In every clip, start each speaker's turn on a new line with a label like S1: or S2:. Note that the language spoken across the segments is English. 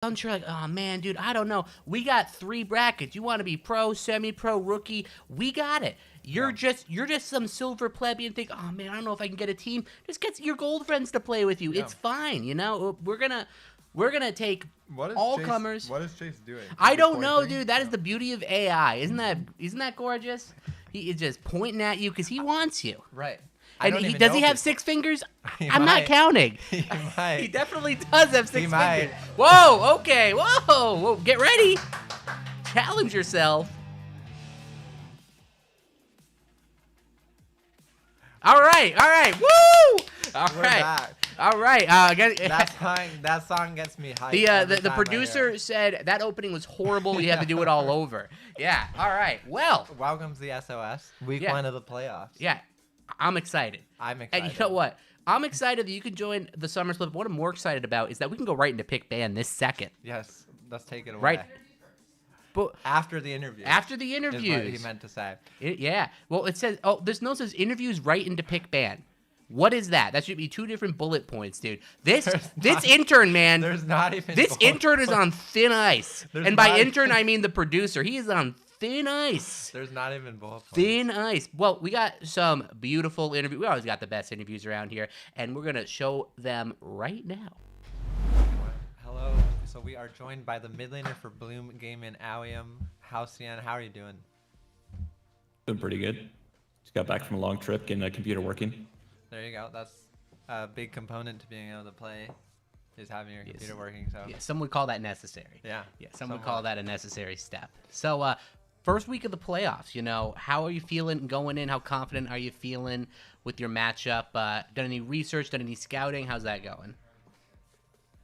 S1: unsure, like, oh man, dude, I don't know. We got 3 brackets. You want to be pro, semi-pro, rookie? We got it. You're just some silver plebeian. Think, oh man, I don't know if I can get a team. Just get your gold friends to play with you. Yeah. It's fine, you know. We're gonna take all comers.
S2: What is Chase doing?
S1: I don't know, dude. That is the beauty of AI. Isn't that gorgeous? He is just pointing at you because he wants you.
S3: Right.
S1: And does he have 6 fingers? I'm not counting.
S3: He might.
S1: He definitely does have 6 fingers. Whoa, okay. Whoa, get ready. Challenge yourself. All right. Woo! All right.
S3: That song gets me hyped.
S1: The producer said that opening was horrible. You have to do it all over. Yeah. All right. Well.
S3: Welcome to the SOS. Week 1 of the playoffs.
S1: Yeah. I'm excited.
S3: I'm excited.
S1: And you know what? I'm excited that you can join the Summer Split. What I'm more excited about is that we can go right into pick ban this second.
S3: Yes. Let's take it away.
S1: Right. But
S3: after the interview.
S1: After the interviews.
S3: Is what he meant to say.
S1: Yeah. Well, it says, this note says interviews right into pick ban. What is that? That should be 2 different bullet points, dude. This intern, man.
S3: There's not even.
S1: This intern is on thin ice. And by intern, I mean the producer. He is on thin ice.
S3: There's not even bullet points.
S1: Thin ice. Well, we got some beautiful interviews. We always got the best interviews around here, and we're gonna show them right now.
S3: Hello. So we are joined by the mid laner for Bloom Gaming, Allium. Halcyon, how are you doing?
S4: Doing pretty good. Just got back from a long trip, getting a computer working.
S3: There you go. That's a big component to being able to play, is having your computer working. So
S1: yeah, some would call that necessary.
S3: Yeah.
S1: Some would call that a necessary step. So first week of the playoffs, you know, how are you feeling going in? How confident are you feeling with your matchup? Done any research? Done any scouting? How's that going?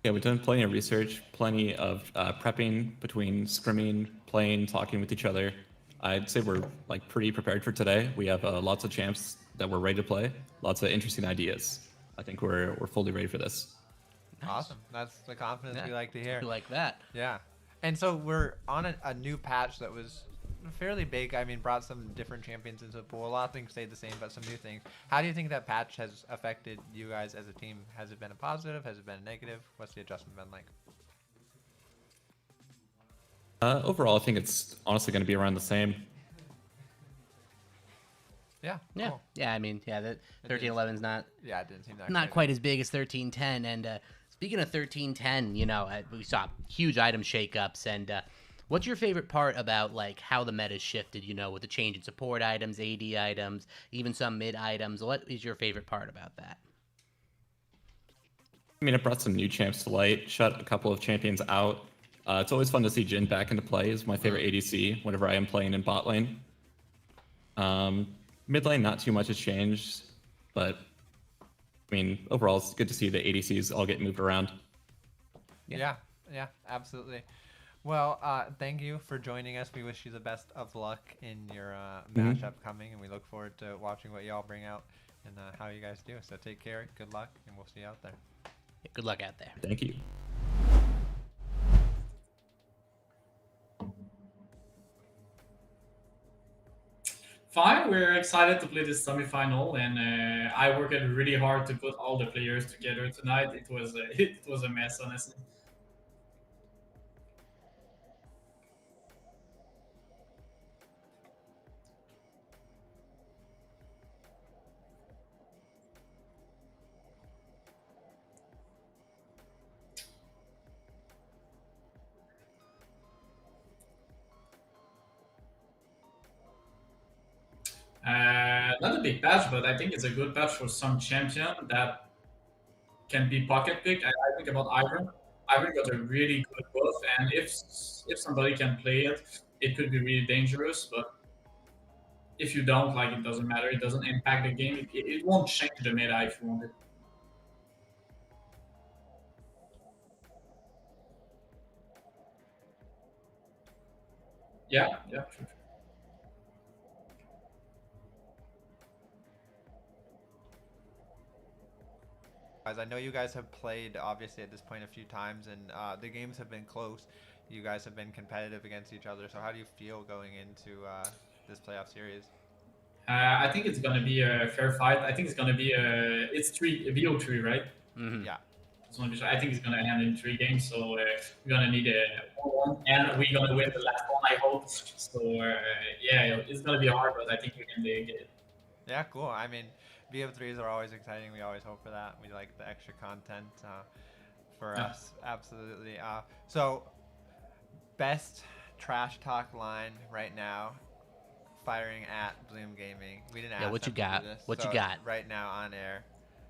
S4: Yeah, we've done plenty of research, plenty of prepping between scrimming, playing, talking with each other. I'd say we're like pretty prepared for today. We have lots of champs that we're ready to play. Lots of interesting ideas. I think we're fully ready for this.
S3: Nice. Awesome. That's the confidence we like to hear.
S1: We like that.
S3: Yeah. And so we're on a new patch that was fairly big. I mean, brought some different champions into the pool. A lot of things stayed the same, but some new things. How do you think that patch has affected you guys as a team? Has it been a positive? Has it been a negative? What's the adjustment been like?
S4: Overall, I think it's honestly going to be around the same.
S3: Yeah.
S1: Yeah.
S3: Cool.
S1: Yeah. I mean, yeah, that 1311's not.
S3: Yeah, it didn't seem that.
S1: Not quite as big as 1310. And speaking of 1310, you know, we saw huge item shakeups. And what's your favorite part about like how the meta shifted? You know, with the change in support items, AD items, even some mid items. What is your favorite part about that?
S4: I mean, it brought some new champs to light, shut a couple of champions out. It's always fun to see Jhin back into play. It's my favorite ADC whenever I am playing in bot lane. Mid lane, not too much has changed, but I mean, overall, it's good to see the ADCs all get moved around.
S3: Yeah, absolutely. Well, thank you for joining us. We wish you the best of luck in your matchup coming, and we look forward to watching what y'all bring out and how you guys do. So take care, good luck, and we'll see you out there.
S1: Yeah, good luck out there.
S4: Thank you.
S5: Fine, we're excited to play this semi-final, and I worked really hard to put all the players together tonight. It was a mess, honestly. Not a big patch, but I think it's a good patch for some champion that can be pocket pick. I think about Iron. Iron got a really good buff, and if somebody can play it, it could be really dangerous. But if you don't, like, it doesn't matter. It doesn't impact the game. It won't change the meta if you want it. Yeah, true.
S3: Guys, I know you guys have played obviously at this point a few times, and the games have been close. You guys have been competitive against each other. So how do you feel going into this playoff series?
S5: I think it's gonna be a fair fight. I think it's gonna be it's VO3, right?
S1: Mm-hmm.
S3: Yeah.
S5: I think it's gonna end in 3 games, so we're gonna need a 1-1, and we're gonna win the last one, I hope. So yeah, it's gonna be hard, but I think we can get it.
S3: Yeah, cool. I mean, BO3s are always exciting. We always hope for that. We like the extra content for us. Absolutely. So, best trash talk line right now, firing at Bloom Gaming. We didn't ask
S1: what
S3: them
S1: you
S3: to do
S1: got?
S3: this,
S1: What
S3: so
S1: you got?
S3: right now on air?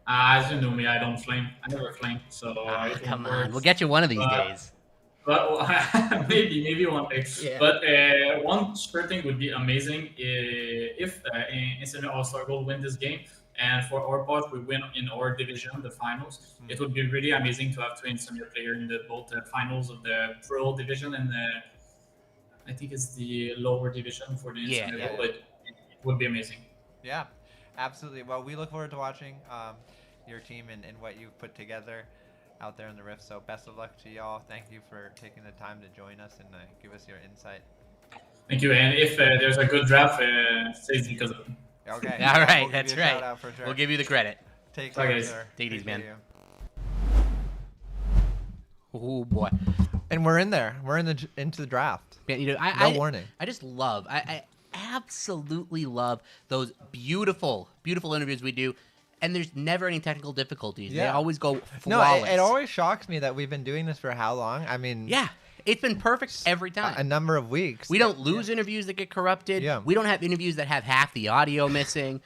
S5: As you know me, I don't flame. I never flame, so it won't
S1: Come
S5: work.
S1: on, we'll get you one of these
S5: But-
S1: days.
S5: But maybe one day.
S1: Yeah.
S5: But one sure thing would be amazing if Insomnia All-Star Gold win this game, and for our part we win in our division, the finals. It would be really amazing to have two Insomnia players in both the finals of the Pro division and I think it's the lower division for the Insomnia
S1: Yeah.
S5: Gold. But it would be amazing.
S3: Yeah, absolutely. Well, we look forward to watching your team and what you've put together out there in the Rift. So best of luck to y'all. Thank you for taking the time to join us and give us your insight.
S5: Thank you. And if there's a good draft, say because of me.
S3: Okay.
S1: All right,
S3: we'll give
S1: that's
S3: you a
S1: right.
S3: shout out for sure.
S1: We'll give you the credit.
S3: Take
S5: Bye,
S3: care,
S5: guys.
S3: sir.
S1: Take it easy,
S3: Appreciate
S1: man.
S3: you.
S1: Oh boy,
S3: And we're in there. We're into the draft.
S1: man,
S3: No
S1: I
S3: warning.
S1: I just love. I absolutely love those beautiful interviews we do, and there's never any technical difficulties. They
S3: Yeah.
S1: always go
S3: No,
S1: flawless.
S3: it always shocks me that we've been doing this for how long? I mean,
S1: Yeah, it's been perfect every time.
S3: a number of weeks.
S1: We don't lose interviews that get corrupted.
S3: Yeah.
S1: We don't have interviews that have half the audio missing.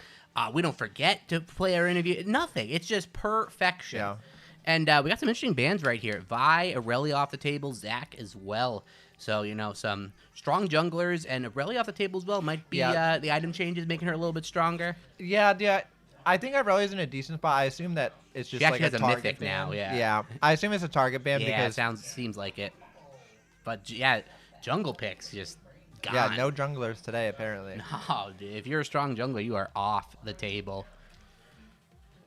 S1: We don't forget to play our interview. Nothing. It's just perfection.
S3: Yeah.
S1: And we got some interesting bands right here. Vi, Aurelia off the table, Zach as well. So, some strong junglers, and Aurelia off the table as well. Might be
S3: Yeah.
S1: the item changes making her a little bit stronger.
S3: Yeah. I think Aurelia's in a decent spot. I assume that it's just
S1: She actually
S3: like
S1: has a
S3: target
S1: mythic
S3: ban.
S1: now, yeah.
S3: Yeah. I assume it's a target ban
S1: Yeah,
S3: because
S1: seems like it. But, yeah, jungle picks just gone.
S3: yeah, no junglers today apparently.
S1: Oh, dude, if you're a strong jungler, you are off the table.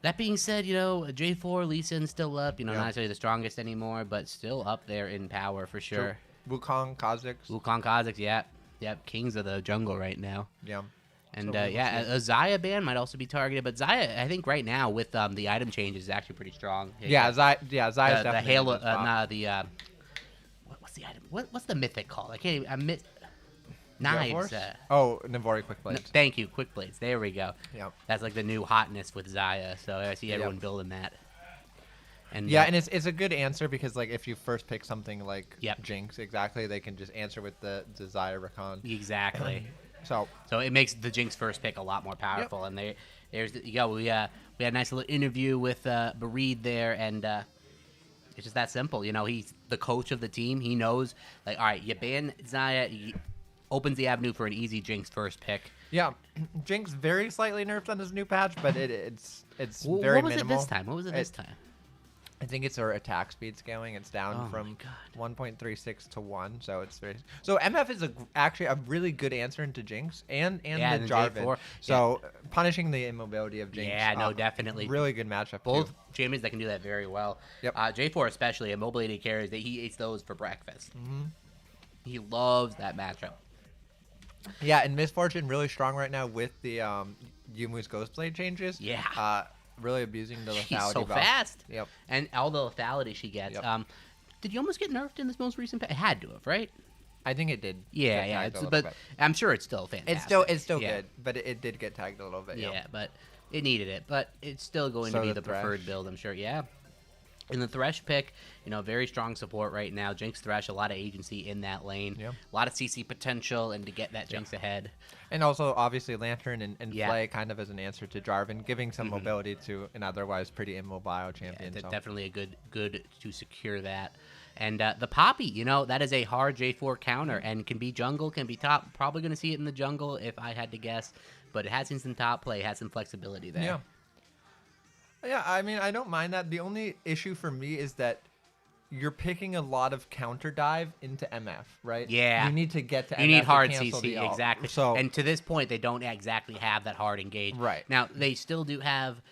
S1: That being said, J4, Lee Sin's still up. Not necessarily the strongest anymore, but still up there in power for sure.
S3: Wukong, Kha'Zix.
S1: Wukong Kha'Zix, yep, kings of the jungle right now.
S3: Yeah.
S1: And
S3: So we'll
S1: a Xayah ban might also be targeted, but Xayah, I think right now with the item changes is actually pretty strong.
S3: Zaya's
S1: the
S3: definitely
S1: Halo,
S3: in a good spot.
S1: what's the item? What's the mythic called? I can't even.
S3: Gale
S1: Knives.
S3: Force? Oh, Navori Quick Blades.
S1: Thank you, Quick Blades. There we go.
S3: Yep.
S1: That's like the new hotness with Xayah. So I see everyone building that. And
S3: Yeah, and it's a good answer because like if you first pick something like
S1: Yep.
S3: Jinx, exactly, they can just answer with the Xayah Rakan.
S1: exactly.
S3: So
S1: So it makes the Jinx first pick a lot more powerful. And we had a nice little interview with Bareed there, and it's just that simple. He's the coach of the team. He knows, like, all right, you ban Xayah, he opens the avenue for an easy Jinx first pick.
S3: yeah, Jinx very slightly nerfed on this new patch, but it's
S1: What
S3: very
S1: was
S3: minimal.
S1: it this time? What was it this time?
S3: I think it's our attack speed scaling. It's down
S1: Oh my
S3: from
S1: God.
S3: 1.36 to 1, so it's very. So MF is actually a really good answer into Jinx and
S1: Yeah,
S3: the
S1: and
S3: Jarvan.
S1: J4.
S3: So punishing the immobility of Jinx.
S1: Yeah, no, definitely.
S3: Really good matchup.
S1: Both
S3: too.
S1: champions that can do that very well.
S3: Yep.
S1: J4 especially, immobility carries, that he eats those for breakfast.
S3: Mm-hmm.
S1: He loves that matchup.
S3: Yeah, and Misfortune really strong right now with the Yumu's Ghostblade changes.
S1: Yeah.
S3: Really abusing the lethality.
S1: She's so
S3: buff.
S1: fast.
S3: Yep.
S1: And all the lethality she gets.
S3: Yep.
S1: Did you almost get nerfed in this most recent patch? It had to have, right?
S3: I think it did.
S1: Yeah,
S3: get
S1: yeah.
S3: tagged a little
S1: But
S3: bit.
S1: I'm sure it's still fantastic.
S3: It's still
S1: Yeah.
S3: good, but it did get tagged a little bit.
S1: Yeah,
S3: Yep.
S1: but it needed it. But it's still going
S3: So
S1: to be
S3: the
S1: the preferred
S3: Thresh.
S1: build, I'm sure. Yeah. In the Thresh pick, very strong support right now. Jinx Thresh, a lot of agency in that lane.
S3: Yeah.
S1: A lot of CC potential, and to get that Jinx ahead.
S3: And also, obviously, Lantern and
S1: Yeah.
S3: Flay kind of as an answer to Jarvan, giving some mobility to an otherwise pretty immobile champion.
S1: Yeah,
S3: so.
S1: definitely a good to secure that. And the Poppy, that is a hard J4 counter and can be jungle, can be top. Probably going to see it in the jungle if I had to guess. But it has seen some top play, has some flexibility there.
S3: Yeah. Yeah, I mean, I don't mind that. The only issue for me is that you're picking a lot of counter dive into MF, right?
S1: Yeah.
S3: You need to get to MF
S1: You need
S3: to
S1: hard
S3: cancel
S1: CC,
S3: the ult.
S1: exactly.
S3: So,
S1: And to this point, they don't exactly have that hard engage.
S3: Right.
S1: Now, they still do have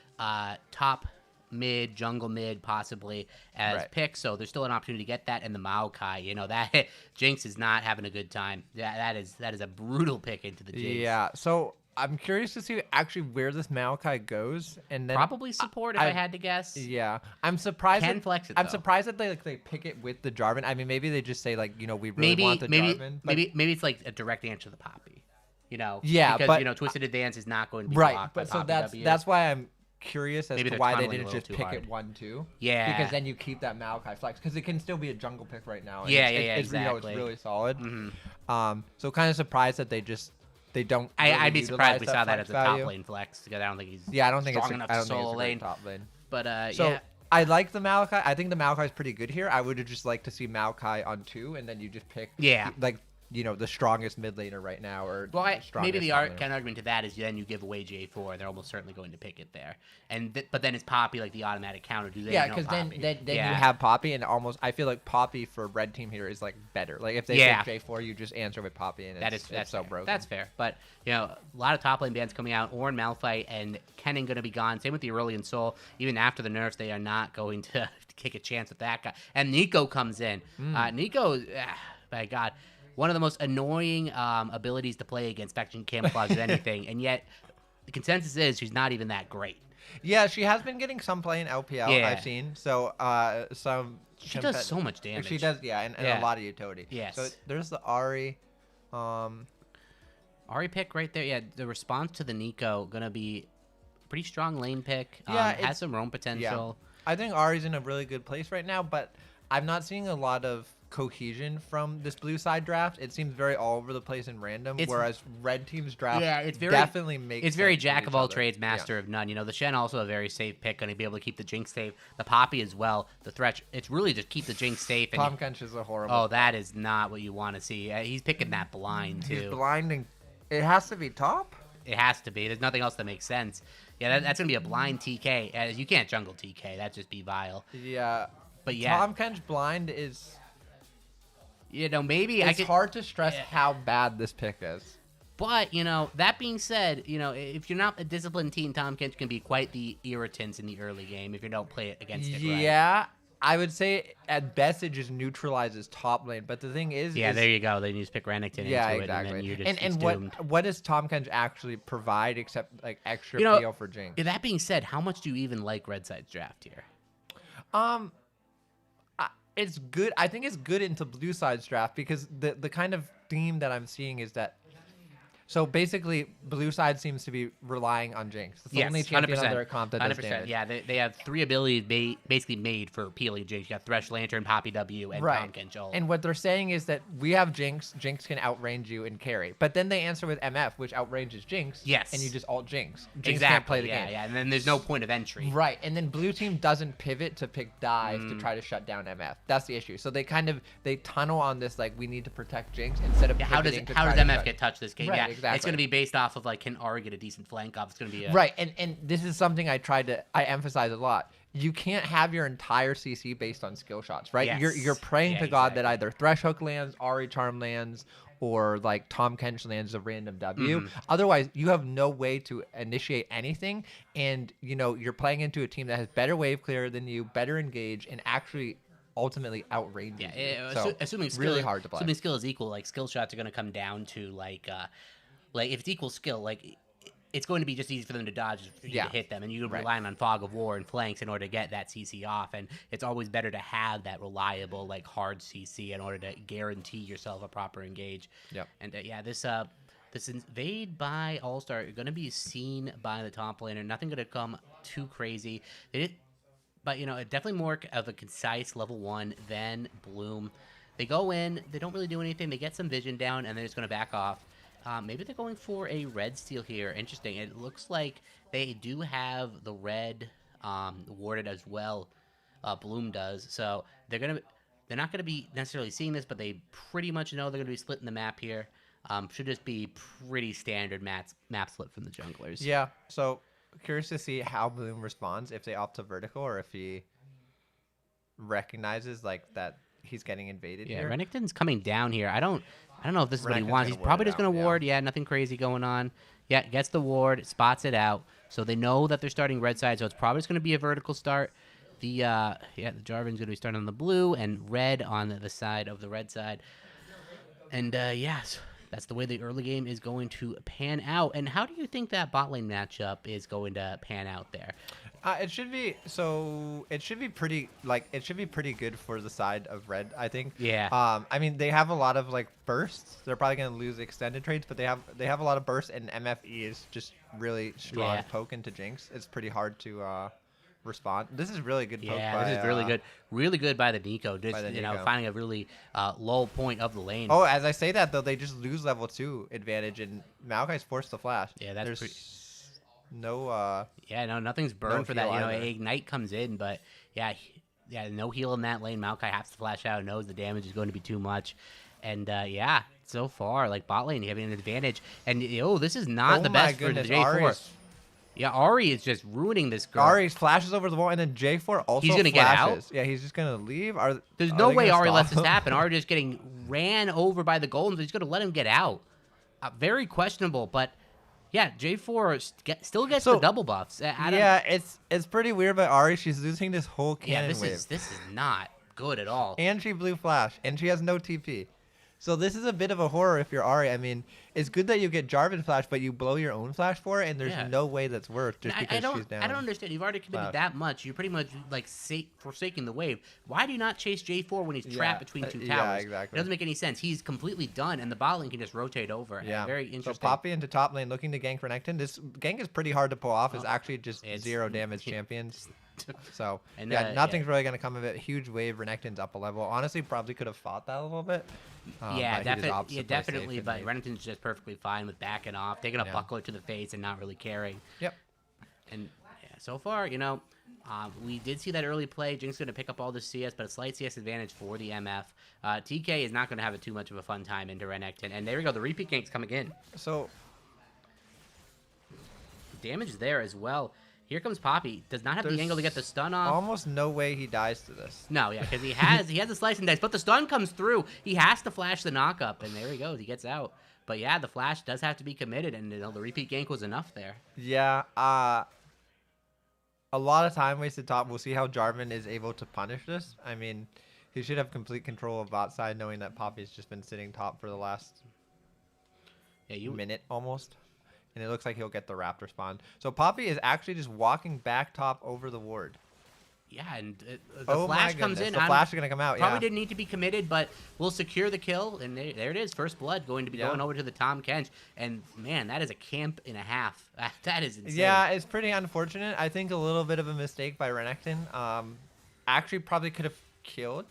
S1: top mid, jungle mid, possibly as
S3: Right.
S1: picks, so there's still an opportunity to get that. And the Maokai, that Jinx is not having a good time. That is a brutal pick into the Jinx.
S3: yeah. So I'm curious to see actually where this Maokai goes, and then
S1: Probably support if I had to guess.
S3: Yeah, I'm surprised.
S1: Can flex it,
S3: I'm
S1: though.
S3: surprised that they pick it with the Jarvan. I mean, maybe they just say like, we really want the Jarvan. But
S1: Maybe it's like a direct answer to the Poppy.
S3: Yeah,
S1: because
S3: but
S1: Twisted Advance is not going to be
S3: right.
S1: blocked
S3: But
S1: by
S3: so
S1: Poppy W.
S3: that's why I'm curious as
S1: Maybe
S3: to
S1: they're
S3: why they
S1: tunneling a
S3: didn't
S1: little
S3: just
S1: too
S3: pick
S1: hard.
S3: it 1-2.
S1: Yeah.
S3: Because then you keep that Maokai flex because it can still be a jungle pick right now. And
S1: Yeah,
S3: it's,
S1: exactly.
S3: It's really solid.
S1: Mhm.
S3: So kind of surprised that they don't.
S1: I'd be
S3: really
S1: surprised if we
S3: utilize
S1: saw that
S3: flex
S1: as a top
S3: value.
S1: lane flex because I don't think he's
S3: Yeah, I don't think
S1: strong
S3: it's
S1: enough
S3: I
S1: to
S3: don't think it's
S1: solo
S3: a great
S1: lane.
S3: top lane.
S1: But
S3: So
S1: yeah.
S3: I like the Maokai. I think the Maokai is pretty good here. I would have just liked to see Maokai on 2, and then you just pick the strongest mid laner right now, or
S1: Well, maybe the
S3: top laner.
S1: counter argument to that is then you give away J4, and they're almost certainly going to pick it there. But then is Poppy like the automatic counter? Do they?
S3: Yeah,
S1: because
S3: because then you have Poppy, and almost I feel like Poppy for red team here is like better. Like if they pick J4, you just answer with Poppy, and
S1: that's
S3: so
S1: fair.
S3: broken.
S1: That's fair. But a lot of top lane bands coming out. Ornn, Malphite, and Kennen going to be gone. Same with the Aurelion Sol. Even after the nerfs, they are not going to kick a chance with that guy. And Nico comes in. Nico, my God. One of the most annoying abilities to play against Faction Camouflage of anything, and yet the consensus is she's not even that great.
S3: Yeah, she has been getting some play in LPL.
S1: Yeah.
S3: I've seen so
S1: She does so much damage.
S3: She does, and a lot of utility.
S1: Yes.
S3: So there's the Ahri.
S1: Ahri pick right there. Yeah, the response to the Nico gonna be pretty strong lane pick.
S3: Yeah,
S1: has some roam potential.
S3: I think Ahri's in a really good place right now, but I'm not seeing a lot of cohesion from this blue side draft. It seems very all over the place and random, whereas red team's draft definitely makes
S1: It's very
S3: sense
S1: jack
S3: with
S1: of
S3: each
S1: all
S3: other.
S1: trades, master of none. The Shen also a very safe pick, going to be able to keep the Jinx safe. The Poppy as well. The Thresh, it's really just keep the Jinx safe. And
S3: Tom Kench is a horrible.
S1: Oh, that is not what you want to see. He's picking that blind too.
S3: He's blinding. It has to be top.
S1: It has to be. There's nothing else that makes sense. Yeah, that's gonna be a blind TK. You can't jungle TK. That'd just be vile.
S3: Yeah.
S1: But yeah,
S3: Tom Kench blind is.
S1: Maybe
S3: it's hard to stress how bad this pick is.
S1: But that being said, if you're not a disciplined team, Tom Kench can be quite the irritant in the early game if you don't play it against it right.
S3: Yeah, I would say at best it just neutralizes top lane. But the thing is,
S1: there you go. Then you just pick Renekton into
S3: exactly.
S1: it, and then you're just
S3: and
S1: doomed.
S3: what does Tom Kench actually provide except like extra PO for Jinx?
S1: That being said, how much do you even like Red Side's draft here?
S3: It's good. I think it's good into blue side's draft because the kind of theme that I'm seeing is that. So basically, blue side seems to be relying on Jinx. It's the only champion on their comp that does
S1: 100%.
S3: damage.
S1: Yeah, they have 3 abilities basically made for peeling Jinx. You got Thresh, Lantern, Poppy W, and Tom Kench.
S3: And what they're saying is that we have Jinx. Jinx can outrange you and carry. But then they answer with MF, which outranges Jinx.
S1: Yes.
S3: And you just ult Jinx. Jinx
S1: exactly.
S3: can't play the game.
S1: Yeah, and then there's no point of entry.
S3: Right. And then blue team doesn't pivot to pick dive to try to shut down MF. That's the issue. So they tunnel on this like we need to protect Jinx instead of pivoting to
S1: how does
S3: try to
S1: MF
S3: shut-
S1: get touched this game?
S3: Right,
S1: Yeah,
S3: exactly.
S1: it's going to be based off of like can Ahri get a decent flank off. It's going to be
S3: right, and this is something I emphasize a lot. You can't have your entire CC based on skill shots, right?
S1: Yes.
S3: You're praying to God
S1: exactly.
S3: that either Thresh Hook lands, Ahri Charm lands, or like Tom Kench lands a random W. Otherwise, you have no way to initiate anything, and you're playing into a team that has better wave clear than you, better engage, and actually ultimately outranges you. So
S1: assuming skill,
S3: really hard to play.
S1: Assuming skill is equal, like skill shots are going to come down to like if it's equal skill, like it's going to be just easy for them to dodge for you to hit them, and you're relying on fog of war and flanks in order to get that CC off. And it's always better to have that reliable, like hard CC in order to guarantee yourself a proper engage.
S3: Yep.
S1: And this invade by All Star going to be seen by the top laner. Nothing going to come too crazy. But definitely more of a concise level 1 than Bloom. They go in, they don't really do anything. They get some vision down, and they're just going to back off. Maybe they're going for a red steal here. Interesting. It looks like they do have the red warded as well. Bloom does. So they're not gonna be necessarily seeing this, but they pretty much know they're gonna be splitting the map here. Should just be pretty standard map split from the junglers.
S3: Yeah. So curious to see how Bloom responds if they opt to vertical or if he recognizes like that he's getting invaded.
S1: Yeah,
S3: here.
S1: Renekton's coming down here. I don't know if this is what he
S3: Renekton's
S1: wants. He's
S3: gonna
S1: probably
S3: ward it
S1: just going to
S3: out,
S1: ward. Yeah, nothing crazy going on. Yeah, gets the ward, spots it out. So they know that they're starting red side, so it's probably just going to be a vertical start. The Jarvan's going to be starting on the blue and red on the side of the red side. And yes, that's the way the early game is going to pan out. And how do you think that bot lane matchup is going to pan out there?
S3: It should be pretty good for the side of red, I think.
S1: Yeah.
S3: I mean, they have a lot of like bursts. They're probably gonna lose extended trades, but they have a lot of bursts, and MFE is just really strong
S1: Yeah.
S3: poke into Jinx. It's pretty hard to respond. This is really good poke.
S1: Yeah, this is really good by the Nico. Just
S3: by the Nico.
S1: finding a really low point of the lane.
S3: Oh, as I say that though, they just lose level 2 advantage, and Maokai's forced to flash.
S1: Yeah, that's
S3: There's
S1: pretty-
S3: no
S1: Yeah, no, nothing's burned
S3: no
S1: for that.
S3: heal
S1: You know,
S3: either.
S1: Ignite comes in, but yeah, no heal in that lane. Maokai has to flash out, knows the damage is going to be too much. And yeah, so far, like bot lane having an advantage. And this is not
S3: oh
S1: the
S3: my
S1: best for the
S3: goodness,
S1: J4. Yeah, Ari is just ruining this girl.
S3: Ari flashes over the wall, and then J4 also
S1: He's gonna get out?
S3: flashes. Yeah, he's just gonna leave.
S1: There's
S3: are
S1: no
S3: they
S1: way
S3: gonna
S1: Ari
S3: stop
S1: lets this
S3: him?
S1: happen. Ari just getting ran over by the Goldens. He's going to let him get out. Very questionable, but yeah, J4 still gets the double buffs.
S3: Yeah, it's pretty weird by Ari. She's losing this whole
S1: Yeah,
S3: cannon wave.
S1: this is not good at all.
S3: And she blew flash, and she has no TP. So this is a bit of a horror if you're Ari. I mean, it's good that you get Jarvan flash, but you blow your own flash for it, and there's
S1: Yeah.
S3: no way that's worth just
S1: I
S3: because she's down.
S1: don't understand. You've already committed
S3: flash.
S1: that much. You're pretty much like forsaking the wave. Why do you not chase J4 when he's trapped between two towers?
S3: Yeah, exactly.
S1: It doesn't make any sense. He's completely done, and the bot lane can just rotate over.
S3: Yeah,
S1: Very interesting.
S3: So Poppy into top lane looking to gank Renekton. This gank is pretty hard to pull off. It's
S1: Oh,
S3: actually just
S1: it's-
S3: 0 damage champions. So
S1: And,
S3: yeah, nothing's really gonna come of it. Huge wave. Renekton's up a level. Honestly, probably could have fought that a little bit.
S1: Yeah,
S3: but he just opts to play
S1: definitely.
S3: safe
S1: But
S3: and
S1: Renekton's just perfectly fine with backing off, taking a
S3: Yeah.
S1: buckler to the face, and not really caring.
S3: Yep.
S1: And yeah, so far, we did see that early play. Jinx going to pick up all the CS, but a slight CS advantage for the MF. TK is not going to have too much of a fun time into Renekton. And there we go. The repeat gank's coming in.
S3: So
S1: Damage is there as well. Here comes Poppy. Does not have the angle to get the stun off.
S3: almost no way he dies to this.
S1: No, yeah, because he has the slice and dice, but the stun comes through. He has to flash the knockup, and there he goes. He gets out. But yeah, the flash does have to be committed, and the repeat gank was enough there.
S3: Yeah. A lot of time wasted top. We'll see how Jarvan is able to punish this. I mean, he should have complete control of bot side, knowing that Poppy's just been sitting top for the last minute almost. And it looks like he'll get the Raptor spawn. So Poppy is actually just walking back top over the ward.
S1: Yeah, and the
S3: Oh my
S1: flash comes
S3: goodness,
S1: in.
S3: the flash is going to come out,
S1: Probably
S3: yeah.
S1: didn't need to be committed, but we'll secure the kill. And there it is. First blood going to be going over to the Tom Kench. And, man, that is a camp and a half. That is insane.
S3: Yeah, it's pretty unfortunate. I think a little bit of a mistake by Renekton. Actually, probably could have killed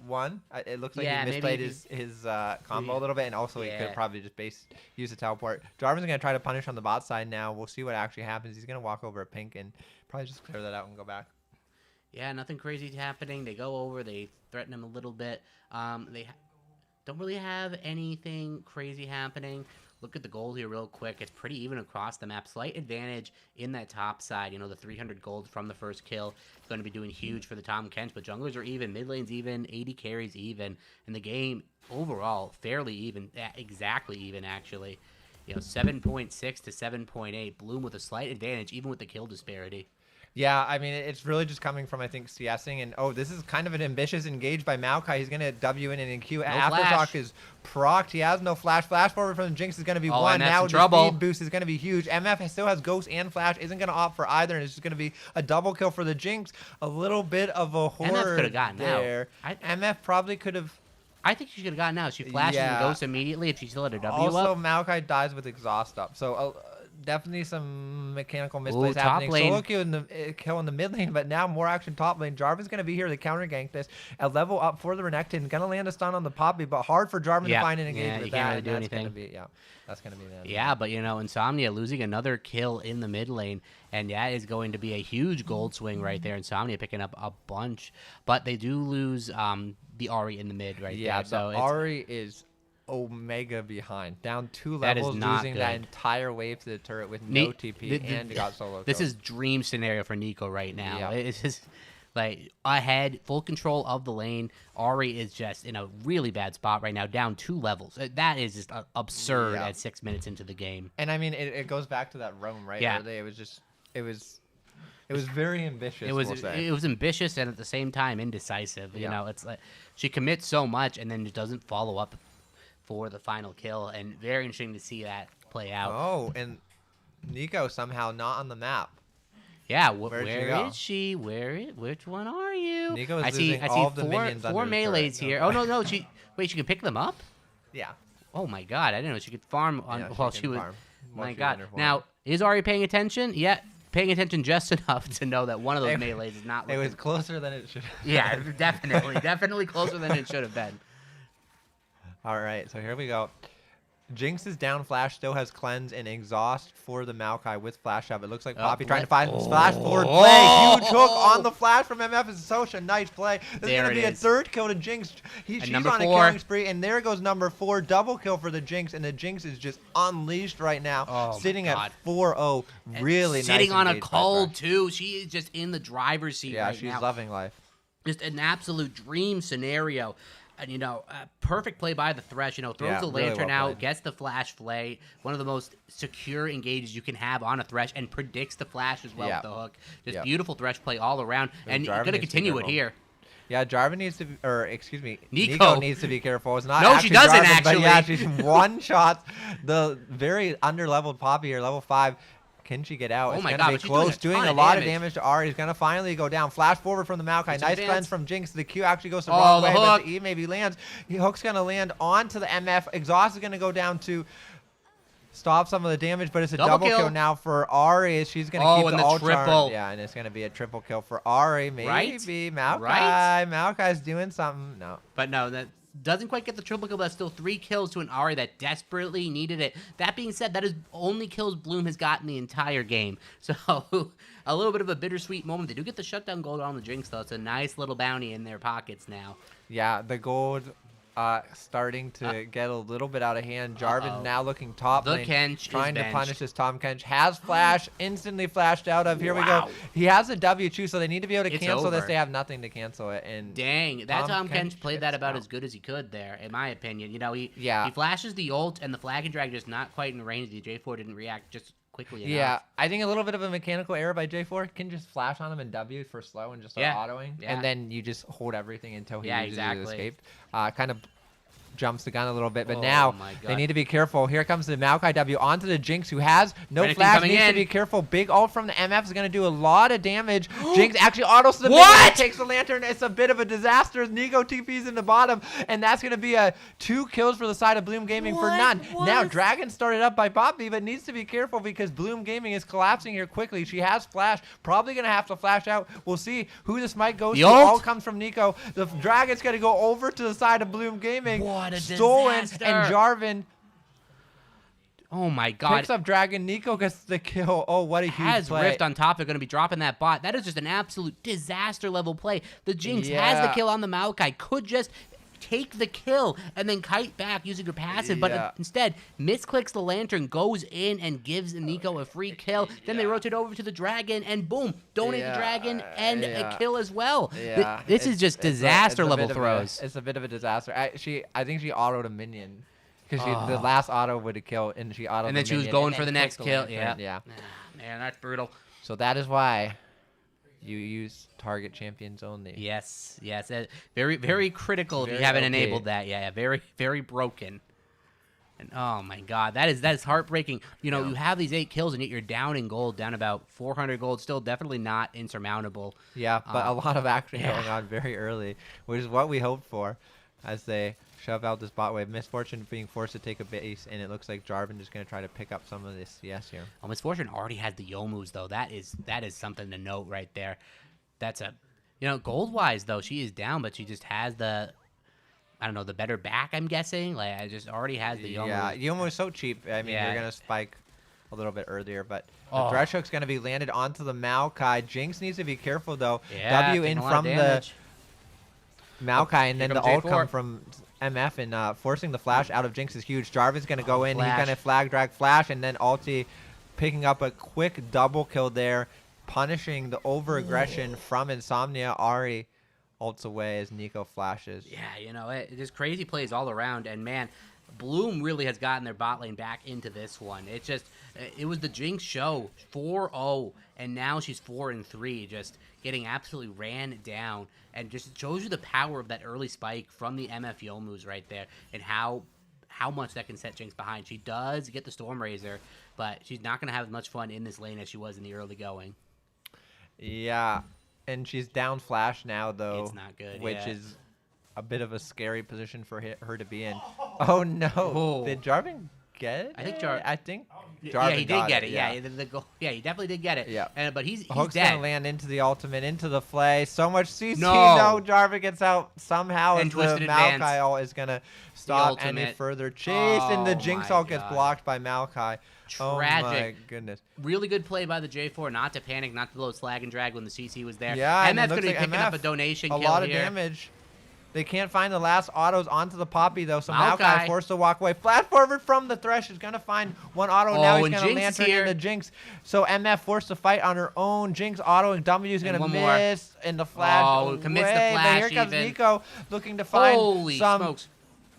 S3: one. It looks like
S1: Yeah,
S3: he
S1: maybe
S3: misplayed
S1: he-
S3: his combo a little bit, and also he could
S1: Yeah.
S3: have probably just used the teleport. Jarvan's going to try to punish on the bot side now. We'll see what actually happens. He's going to walk over a pink and probably just clear that out and go back.
S1: Yeah, nothing crazy happening. They go over. They threaten him a little bit. They don't really have anything crazy happening. Look at the gold here real quick. It's pretty even across the map. Slight advantage in that top side. The 300 gold from the first kill is going to be doing huge for the Tom Kench. But junglers are even. Mid lane's even. 80 carries even. And the game overall fairly even. Exactly even, actually. 7.6 to 7.8. Bloom with a slight advantage even with the kill disparity.
S3: Yeah, I mean, it's really just coming from, I think, CSing. And, this is kind of an ambitious engage by Maokai. He's going to W in and Q. Aftershock
S1: flash.
S3: is procced. He has no flash. Flash forward from Jinx is going to be
S1: Oh,
S3: one.
S1: and that's
S3: Now
S1: in
S3: the
S1: trouble.
S3: speed boost is going to be huge. MF still has Ghost and Flash. Isn't going to opt for either. And it's just going to be a double kill for the Jinx. A little bit of a horror
S1: could have gotten out.
S3: there.
S1: I-
S3: MF probably could have.
S1: I think she should have gotten out. She flashes and
S3: Yeah.
S1: goes immediately if she still had a W
S3: Also,
S1: up.
S3: Maokai dies with exhaust up. So definitely some mechanical misplays
S1: top
S3: happening.
S1: lane.
S3: Solo kill in the mid lane, but now more action top lane. Jarvan's going to be here to counter gank this. A level up for the Renekton. Going to land a stun on the Poppy, but hard for Jarvan to find an engage
S1: you
S3: with
S1: can't
S3: that.
S1: really
S3: and
S1: do
S3: that's gonna
S1: anything.
S3: be, that's going to be the end.
S1: Yeah, but Insomnia losing another kill in the mid lane, and that is going to be a huge gold swing right there. Insomnia picking up a bunch, but they do lose the Ari in the mid right
S3: Yeah,
S1: there. So it's,
S3: Ari is Omega behind. Down 2
S1: That is
S3: levels,
S1: not
S3: losing that
S1: good.
S3: entire wave to the turret with
S1: Ne-
S3: no TP and got solo
S1: this
S3: kill.
S1: is dream scenario for Nico right now.
S3: Yeah.
S1: It's just like ahead, full control of the lane. Ari is just in a really bad spot right now, down 2 levels. That is just absurd
S3: Yeah.
S1: at 6 minutes into the game.
S3: And I mean, it goes back to that roam, right?
S1: Yeah.
S3: Where it was very ambitious.
S1: It was
S3: we'll say.
S1: it was ambitious and at the same time indecisive.
S3: Yeah.
S1: It's like she commits so much and then just doesn't follow up for the final kill, and very interesting to see that play out.
S3: Oh, and Nico somehow not on the map.
S1: Yeah,
S3: Where'd she
S1: where
S3: go?
S1: is she? Which one are you?
S3: Nico is
S1: I see
S3: losing all of the
S1: four
S3: minions under the
S1: melees
S3: turret.
S1: here. Oh no, she can pick them up.
S3: Yeah.
S1: Oh my god, I didn't know she could farm on
S3: Yeah,
S1: while
S3: can
S1: she was.
S3: farm while
S1: My
S3: she's
S1: god.
S3: under farm.
S1: Now, is Ari paying attention? Yeah, paying attention just enough to know that one of those melees is not.
S3: It
S1: Looking...
S3: was closer than it should.
S1: Yeah, definitely closer than it should have been.
S3: All right, so here we go. Jinx's down flash still has cleanse and exhaust for the Maokai with flash up. It looks like Poppy trying to find flash forward play. Huge hook on the flash from MF is such a nice play. This is going to be a third kill to Jinx. She's on a killing spree, and there goes number 4. Double kill for the Jinx, and the Jinx is just unleashed right now, sitting at 4-0. Really nice.
S1: Sitting on a cold, too. She is just in the driver's seat right now.
S3: Yeah, she's loving life.
S1: Just an absolute dream scenario. And, perfect play by the Thresh. Throws the lantern out, gets the flash flay. One of the most secure engages you can have on a Thresh, and predicts the flash as well with the hook. Just beautiful Thresh play all around. And you're going to continue it here.
S3: Yeah, Jarvan needs to, excuse me,
S1: Nico
S3: Nico needs to be careful. It's not.
S1: No, she doesn't
S3: Jarvan,
S1: actually.
S3: But yeah, she's one shot. The very under-leveled Poppy here, level 5. Can she get out?
S1: Oh
S3: it's
S1: my
S3: gonna
S1: god,
S3: be
S1: but
S3: close.
S1: she's doing
S3: a lot of damage to Ari. He's gonna finally go down. Flash forward from the Maokai. Nice cleanse from Jinx. The Q actually goes the wrong way, but the E maybe lands. Hook's gonna land onto the MF. Exhaust is gonna go down to stop some of the damage, but it's a double kill now for Ari. She's gonna keep the ult
S1: triple.
S3: Yeah, and it's gonna be a triple kill for Ari. Maybe Maokai.
S1: Right?
S3: Maokai's doing something. No.
S1: But no, that doesn't quite get the triple kill, but that's still 3 kills to an Ari that desperately needed it. That being said, that is only kills Bloom has gotten the entire game. So a little bit of a bittersweet moment. They do get the shutdown gold on the Jinx, though. It's a nice little bounty in their pockets now.
S3: Yeah, the gold starting to get a little bit out of hand. Jarvan now looking top lane,
S1: Kench
S3: trying to punish this Tom Kench. Has flash, instantly flashed out of. Here we go. He has a W too, so they need to be able to cancel this. They have nothing to cancel it. And
S1: dang, that Tom Kench played that about as good as he could there, in my opinion. He flashes the ult, and the flag and drag just not quite in range. The J4 didn't react just quickly enough.
S3: Yeah, I think a little bit of a mechanical error by J4. Can just flash on him and W for slow and just start autoing. Yeah. And then you just hold everything until he uses his escape. Kind of jumps the gun a little bit, but now they need to be careful. Here comes the Maokai W onto the Jinx, who has no flash. Needs to be careful. Big ult from the MF is going to do a lot of damage. Jinx actually autos the minion, takes the lantern. It's a bit of a disaster. Nico TP's in the bottom, and that's going to be a 2 kills for the side of Bloom Gaming for none. Now Dragon started up by Poppy, but needs to be careful because Bloom Gaming is collapsing here quickly. She has flash, probably going to have to flash out. We'll see who this might go to. All comes from Nico. The Dragon's going to go over to the side of Bloom Gaming.
S1: What a
S3: stolen,
S1: disaster.
S3: and Jarvan
S1: Oh my god.
S3: Picks up Dragon. Nico gets the kill. Oh, what a huge play.
S1: Rift on top. They're going to be dropping that bot. That is just an absolute disaster level play. The Jinx has the kill on the Maokai. Could just take the kill and then kite back using her passive, but instead misclicks the lantern, goes in and gives Nico a free kill. Then they rotate over to the Dragon and boom, donate the Dragon and a kill as well. This is just disaster level throws.
S3: It's a bit of a disaster. I think she autoed a minion. Because the last auto would have killed, and she autoed.
S1: And then she was going for the next kill. Yeah. Man, that's brutal.
S3: So that is why you use target champions only.
S1: Yes. Very, very critical if you haven't enabled that. Yeah, very, very broken. And oh my god, that is heartbreaking. You know, you have these 8 kills and yet you're down in gold, down about 400 gold. Still definitely not insurmountable.
S3: Yeah, but a lot of action going on very early, which is what we hoped for, as they shove out this bot wave. Misfortune being forced to take a base, and it looks like Jarvan is going to try to pick up some of this CS here.
S1: Oh, Misfortune already has the Youmu's though. That is something to note right there. That's a, gold wise though, she is down, but she just has the, I don't know, the better back. I'm guessing. Like, I just already has the Youmu.
S3: Yeah, Youmu is so cheap. I mean, you're gonna spike a little bit earlier, but the Thresh Hook's gonna be landed onto the Maokai. Jinx needs to be careful though. W in from the Maokai, and then the ult come from MF, and forcing the flash out of Jinx is huge. Jarvan's going to go in. He's going to flag drag flash, and then ulti picking up a quick double kill there, punishing the over-aggression from Insomnia. Ari ults away as Nico flashes.
S1: Yeah, just crazy plays all around, and man, Bloom really has gotten their bot lane back into this one. It was the Jinx show, 4-0, and now she's 4-3, just getting absolutely ran down, and just shows you the power of that early spike from the MF Youmu's right there, and how how much that can set Jinx behind. She does get the Storm Razor, but she's not going to have as much fun in this lane as she was in the early going.
S3: Yeah, and she's down Flash now, though.
S1: It's not good,
S3: Which
S1: yeah.
S3: is a bit of a scary position for her to be in. Oh, no.
S1: Oh.
S3: Did Jarvan get it?
S1: I think
S3: Jarvan
S1: yeah, he did
S3: got
S1: get
S3: it.
S1: it. Yeah, the goal. Yeah, he definitely did get it.
S3: Yeah.
S1: But he's
S3: Hook's
S1: dead.
S3: gonna land into the ultimate, into the flay. So much CC.
S1: No.
S3: No, Jarvan gets out somehow.
S1: And
S3: And the
S1: Twisted Advance.
S3: Maokai ult is gonna stop any
S1: ultimate.
S3: further chase, and the
S1: Oh
S3: Jinx
S1: my
S3: ult gets
S1: God.
S3: blocked by Maokai. Oh my
S1: Tragic.
S3: goodness.
S1: Really good play by the J4, not to panic, not to blow slag and drag when the CC was there.
S3: Yeah, and it
S1: MF's going
S3: looks
S1: to be
S3: like
S1: picking up
S3: MF,
S1: a donation
S3: a
S1: kill
S3: lot of
S1: here.
S3: damage. They can't find the last autos onto the Poppy, though, so Maokai
S1: Maokai.
S3: forced to walk away. Flash forward from the Thresh is going to find one auto. Now he's
S1: and
S3: going to
S1: Jinx is
S3: lantern
S1: here.
S3: into Jinx. So MF forced to fight on her own. Jinx auto and W is going to
S1: one more.
S3: miss. And the Flash
S1: Oh, commits the
S3: away. But
S1: flash
S3: here comes
S1: even.
S3: Nico looking to find
S1: Holy
S3: some
S1: smokes.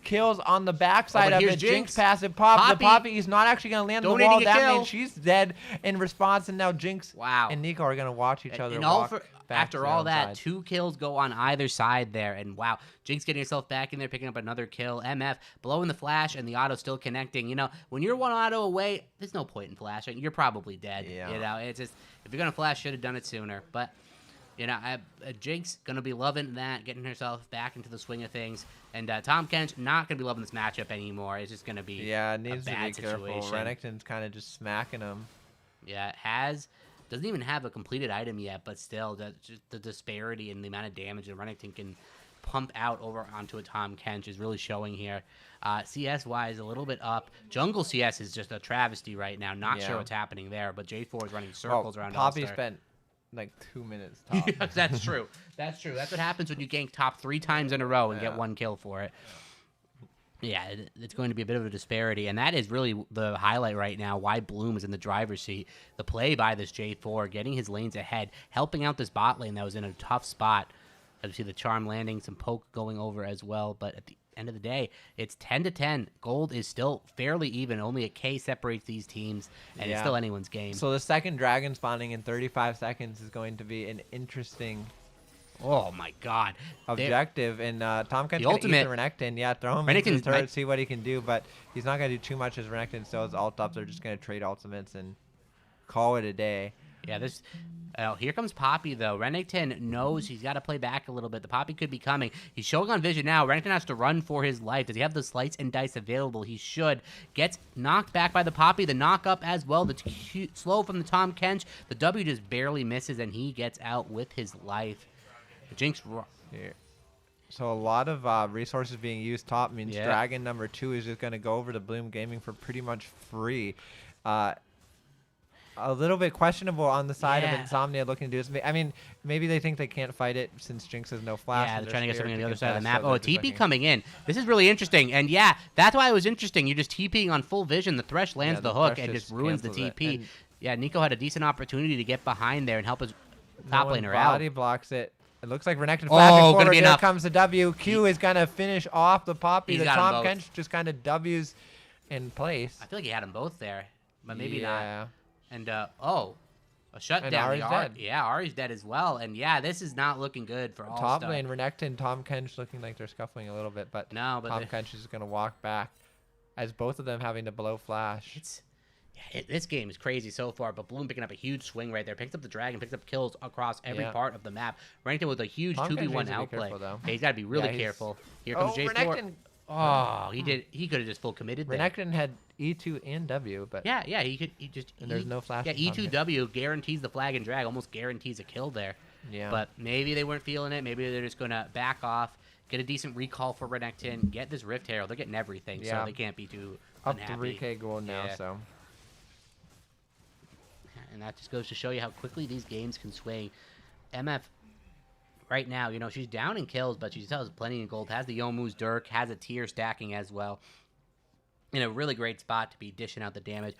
S3: kills on the backside
S1: but
S3: of
S1: here's
S3: it.
S1: Jinx.
S3: Passive pop.
S1: Poppy.
S3: The Poppy is not actually going to land on the
S1: Donating
S3: wall.
S1: a
S3: That
S1: kill.
S3: means she's dead in response. And now Jinx
S1: Wow.
S3: and Nico are going to watch each other
S1: And
S3: walk back
S1: after
S3: to their
S1: all
S3: own
S1: that,
S3: side.
S1: 2 kills go on either side there. And wow, Jinx getting herself back in there, picking up another kill. MF blowing the flash and the auto still connecting. You know, when you're one auto away, there's no point in flashing. You're probably dead.
S3: Yeah.
S1: You know, it's just, if you're going to flash, should have done it sooner. But, you know, Jinx going to be loving that, getting herself back into the swing of things. And Tom Kench not going to be loving this matchup anymore. It's just going to be
S3: Yeah, it needs
S1: a
S3: to be
S1: bad
S3: careful.
S1: situation.
S3: Renekton's kind of just smacking him.
S1: Yeah, doesn't even have a completed item yet, but still, just the disparity in the amount of damage that Renekton can pump out over onto a Tom Kench is really showing here. CS-wise, a little bit up. Jungle CS is just a travesty right now. Not sure
S3: Yeah.
S1: what's happening there, but J4 is running circles around
S3: Poppy
S1: All-Star.
S3: spent like 2 minutes top.
S1: Yeah, that's true. That's true. That's what happens when you gank top 3 times in a row and get
S3: Yeah.
S1: 1 kill for it. Yeah, it's going to be a bit of a disparity, and that is really the highlight right now, why Bloom is in the driver's seat. The play by this J4, getting his lanes ahead, helping out this bot lane that was in a tough spot. As you see the charm landing, some poke going over as well, but at the end of the day, it's 10-10. Gold is still fairly even. Only a K separates these teams, and it's
S3: Yeah.
S1: still anyone's game.
S3: So the second dragon spawning in 35 seconds is going to be an interesting
S1: oh, my God.
S3: objective. And Tom Ken's
S1: The
S3: going to eat the
S1: ultimate-
S3: Renekton. Yeah, throw him into the
S1: Renekton's
S3: turret,
S1: might-
S3: see what he can do. But he's not going to do too much as Renekton still has ult ups. They're just going to trade ultimates and call it a day.
S1: Yeah, this. Here comes Poppy, though. Renekton knows he's got to play back a little bit. The Poppy could be coming. He's showing on vision now. Renekton has to run for his life. Does he have the slice and dice available? He should. Gets knocked back by the Poppy. The knock up as well. The slow from the Tom Kench. The W just barely misses, and he gets out with his life. The Jinx.
S3: Here. So a lot of resources being used top means
S1: Yeah.
S3: Dragon number 2 is just going to go over to Bloom Gaming for pretty much free. A little bit questionable on the side of
S1: Yeah.
S3: Insomnia looking to do this. I mean, maybe they think they can't fight it since Jinx has no flash.
S1: Yeah,
S3: and
S1: they're trying to get
S3: scared
S1: something on the other side of the
S3: contest,
S1: map.
S3: so
S1: Oh, a
S3: they're just
S1: TP
S3: looking-
S1: coming in. This is really interesting. And yeah, that's why it was interesting. You're just TPing on full vision. The Thresh lands
S3: Yeah,
S1: the
S3: the
S1: hook
S3: Thresh
S1: and
S3: just
S1: just ruins the
S3: cancels it.
S1: TP.
S3: And-
S1: Yeah, Nico had a decent opportunity to get behind there and help his top
S3: No one
S1: laner out.
S3: body blocks it. It looks like Renekton
S1: Oh,
S3: flashing
S1: gonna
S3: forward.
S1: be
S3: Here
S1: enough.
S3: comes the W. Q is going to finish off the Poppy.
S1: He's
S3: The
S1: got 'em
S3: Tom
S1: both.
S3: Kench just kind of W's in place.
S1: I feel like he had them both there, but maybe not.
S3: Yeah.
S1: And a shutdown.
S3: Ari's dead.
S1: Yeah, Ari's dead as well. And yeah, this is not looking good for all
S3: Top lane, Renekton, Tom Kench looking like they're scuffling a little bit, but
S1: No, but
S3: Tom
S1: they-
S3: Kench is going to walk back as both of them having to blow flash.
S1: This game is crazy so far, but Bloom picking up a huge swing right there. Picks up the dragon, picks up kills across every
S3: Yeah.
S1: part of the map. Renekton with a huge
S3: Tom Kench
S1: 2v1
S3: needs to be
S1: outplay.
S3: careful, though.
S1: Yeah, he's got to be really
S3: Yeah, he's-
S1: careful. Here comes
S3: Oh,
S1: J4.
S3: Renekton.
S1: Oh, he could have just full committed there.
S3: Renekton had E2 and W, but
S1: Yeah, he just.
S3: And there's no flash
S1: Yeah,
S3: from Tom
S1: E2W guarantees the flag and drag, almost guarantees a kill there.
S3: yeah.
S1: But maybe they weren't feeling it. Maybe they're just gonna back off, get a decent recall for Renekton, get this Rift Herald. They're getting everything,
S3: Yeah.
S1: so they can't be too
S3: up
S1: unhappy.
S3: 3K gold now,
S1: Yeah.
S3: so.
S1: And that just goes to show you how quickly these games can swing. MF, right now, you know, she's down in kills, but she still has plenty in gold. Has the Yomu's Dirk, has a tier stacking as well. In a really great spot to be dishing out the damage.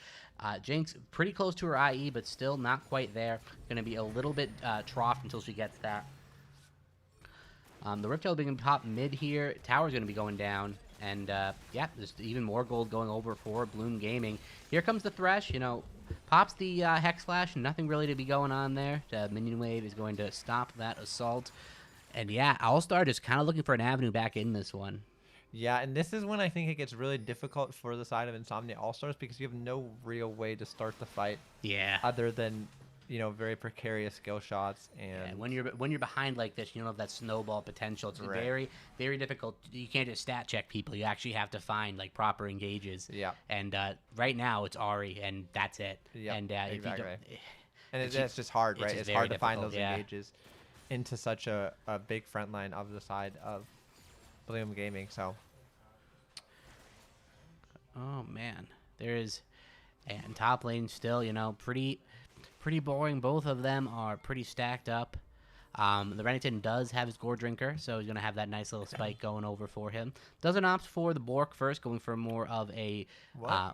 S1: Jinx, pretty close to her IE, but still not quite there. Going to be a little bit troughed until she gets that. The Rift Herald being top mid here. Tower's going to be going down. And, yeah, there's even more gold going over for Bloom Gaming. Here comes the Thresh. You know, pops the Hex Slash. Nothing really to be going on there. The Minion Wave is going to stop that assault. And, yeah, All-Star just kind of looking for an avenue back in this one.
S3: Yeah, and this is when I think it gets really difficult for the side of Insomnia All-Stars because you have no real way to start the fight
S1: Yeah.
S3: other than, very precarious skill shots. And
S1: And when you're behind like this, you don't have that snowball potential. It's
S3: Right.
S1: very, very difficult. You can't just stat check people. You actually have to find like proper engages.
S3: Yeah.
S1: And right now it's Ari, and that's it.
S3: Yeah,
S1: And if you
S3: exactly.
S1: don't,
S3: And
S1: It's
S3: it's just hard,
S1: it's
S3: right?
S1: just
S3: It's
S1: very
S3: hard to find
S1: difficult,
S3: those
S1: yeah.
S3: engages into such a big front line of the side of Bloom Gaming. So,
S1: oh man, and top lane still, pretty boring. Both of them are pretty stacked up. The Renekton does have his Gore Drinker, so he's going to have that nice little spike going over for him. Doesn't opt for the Bork first, going for more of a... Yeah,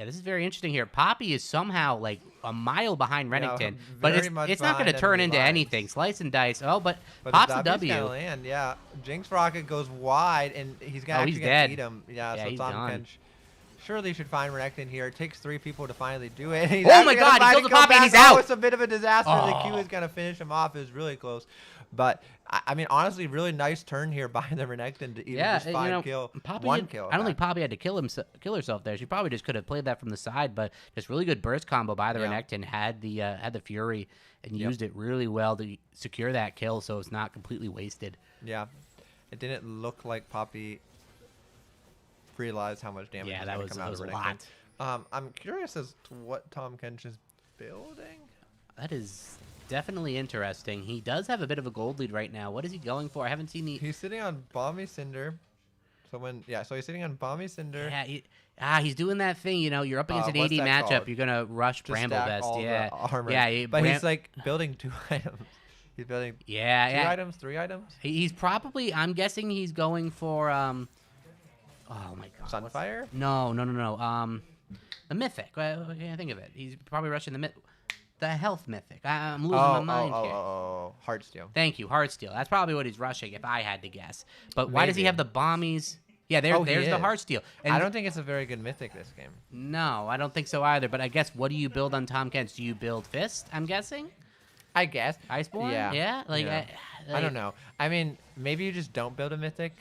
S1: this is very interesting here. Poppy is somehow like a mile behind Renekton, but
S3: very much
S1: it's not going to
S3: behind
S1: turn
S3: enemy
S1: into
S3: lines.
S1: anything. Slice and dice. Oh, but
S3: but
S1: pops the
S3: the W's
S1: W.
S3: gonna land, yeah. Jinx Rocket goes wide, and he's
S1: Oh,
S3: gonna
S1: he's
S3: actually
S1: dead.
S3: beat him. Yeah,
S1: Yeah,
S3: so
S1: he's
S3: Tom
S1: done.
S3: Kench surely should find Renekton here. It takes 3 people to finally do it. He's
S1: Oh my
S3: actually gonna
S1: God, he
S3: find
S1: kills
S3: a
S1: the Poppy and
S3: kill
S1: he's
S3: back.
S1: out.
S3: Oh, it's a bit of a disaster. The Q
S1: Oh.
S3: is gonna finish him off. It was really close. But I mean, honestly, really nice turn here by the Renekton to even just find one kill.
S1: I don't think Poppy had to kill herself there. She probably just could have played that from the side, but just really good burst combo by the
S3: Yeah.
S1: Renekton. Had the Fury and
S3: Yep.
S1: used it really well to secure that kill, so it's not completely wasted.
S3: Yeah, it didn't look like Poppy realized how much damage
S1: Yeah,
S3: was
S1: that
S3: gonna
S1: was
S3: come
S1: that
S3: out
S1: was
S3: of
S1: a
S3: Renekton.
S1: lot.
S3: I'm curious as to what Tom Kench is building.
S1: That is definitely interesting. He does have a bit of a gold lead right now. What is he going for? I haven't seen the.
S3: He's sitting on Balmy Cinder. So he's sitting on Balmy Cinder.
S1: Yeah, he's doing that thing. You're up against an
S3: What's
S1: AD
S3: that
S1: matchup.
S3: called?
S1: You're gonna rush
S3: to
S1: Bramble
S3: stack
S1: Vest.
S3: all
S1: Yeah,
S3: the armor.
S1: yeah.
S3: But he's like building 2 items. He's building
S1: yeah,
S3: 2
S1: yeah.
S3: items, 3 items.
S1: He's probably. I'm guessing he's going for. Oh my God. what's-
S3: Sunfire.
S1: No. The Mythic. I can't think of it. He's probably rushing the Health Mythic. I'm losing my mind here.
S3: Heartsteel.
S1: Thank you, Heartsteel. That's probably what he's rushing, if I had to guess. But why does he
S3: Maybe.
S1: have the Bombies? Yeah,
S3: Oh, he
S1: there's the
S3: is.
S1: Heartsteel. And
S3: I don't think it's a very good mythic this game.
S1: No, I don't think so either. But I guess, what do you build on Tom Kent? Do you build Fist, I'm guessing?
S3: I guess.
S1: Iceborne?
S3: Yeah.
S1: Yeah?
S3: Yeah. I don't know. I mean, maybe you just don't build a mythic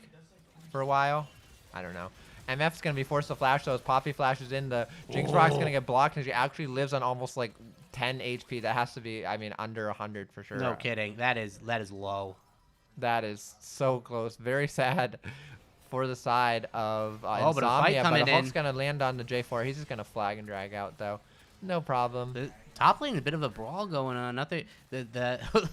S3: for a while. I don't know. MF's going to be forced to flash those. Poppy flashes in. The Jinx Rock's going to get blocked because she actually lives on almost like 10 HP. That has to be, under 100 for sure.
S1: No kidding. That is low.
S3: That is so close. Very sad for the side of
S1: but a fight
S3: Insomnia. But
S1: coming
S3: the Hulk's
S1: in.
S3: going to land on the J4. He's just going to flag and drag out, though. No problem.
S1: The top lane is a bit of a brawl going on. Nothing. The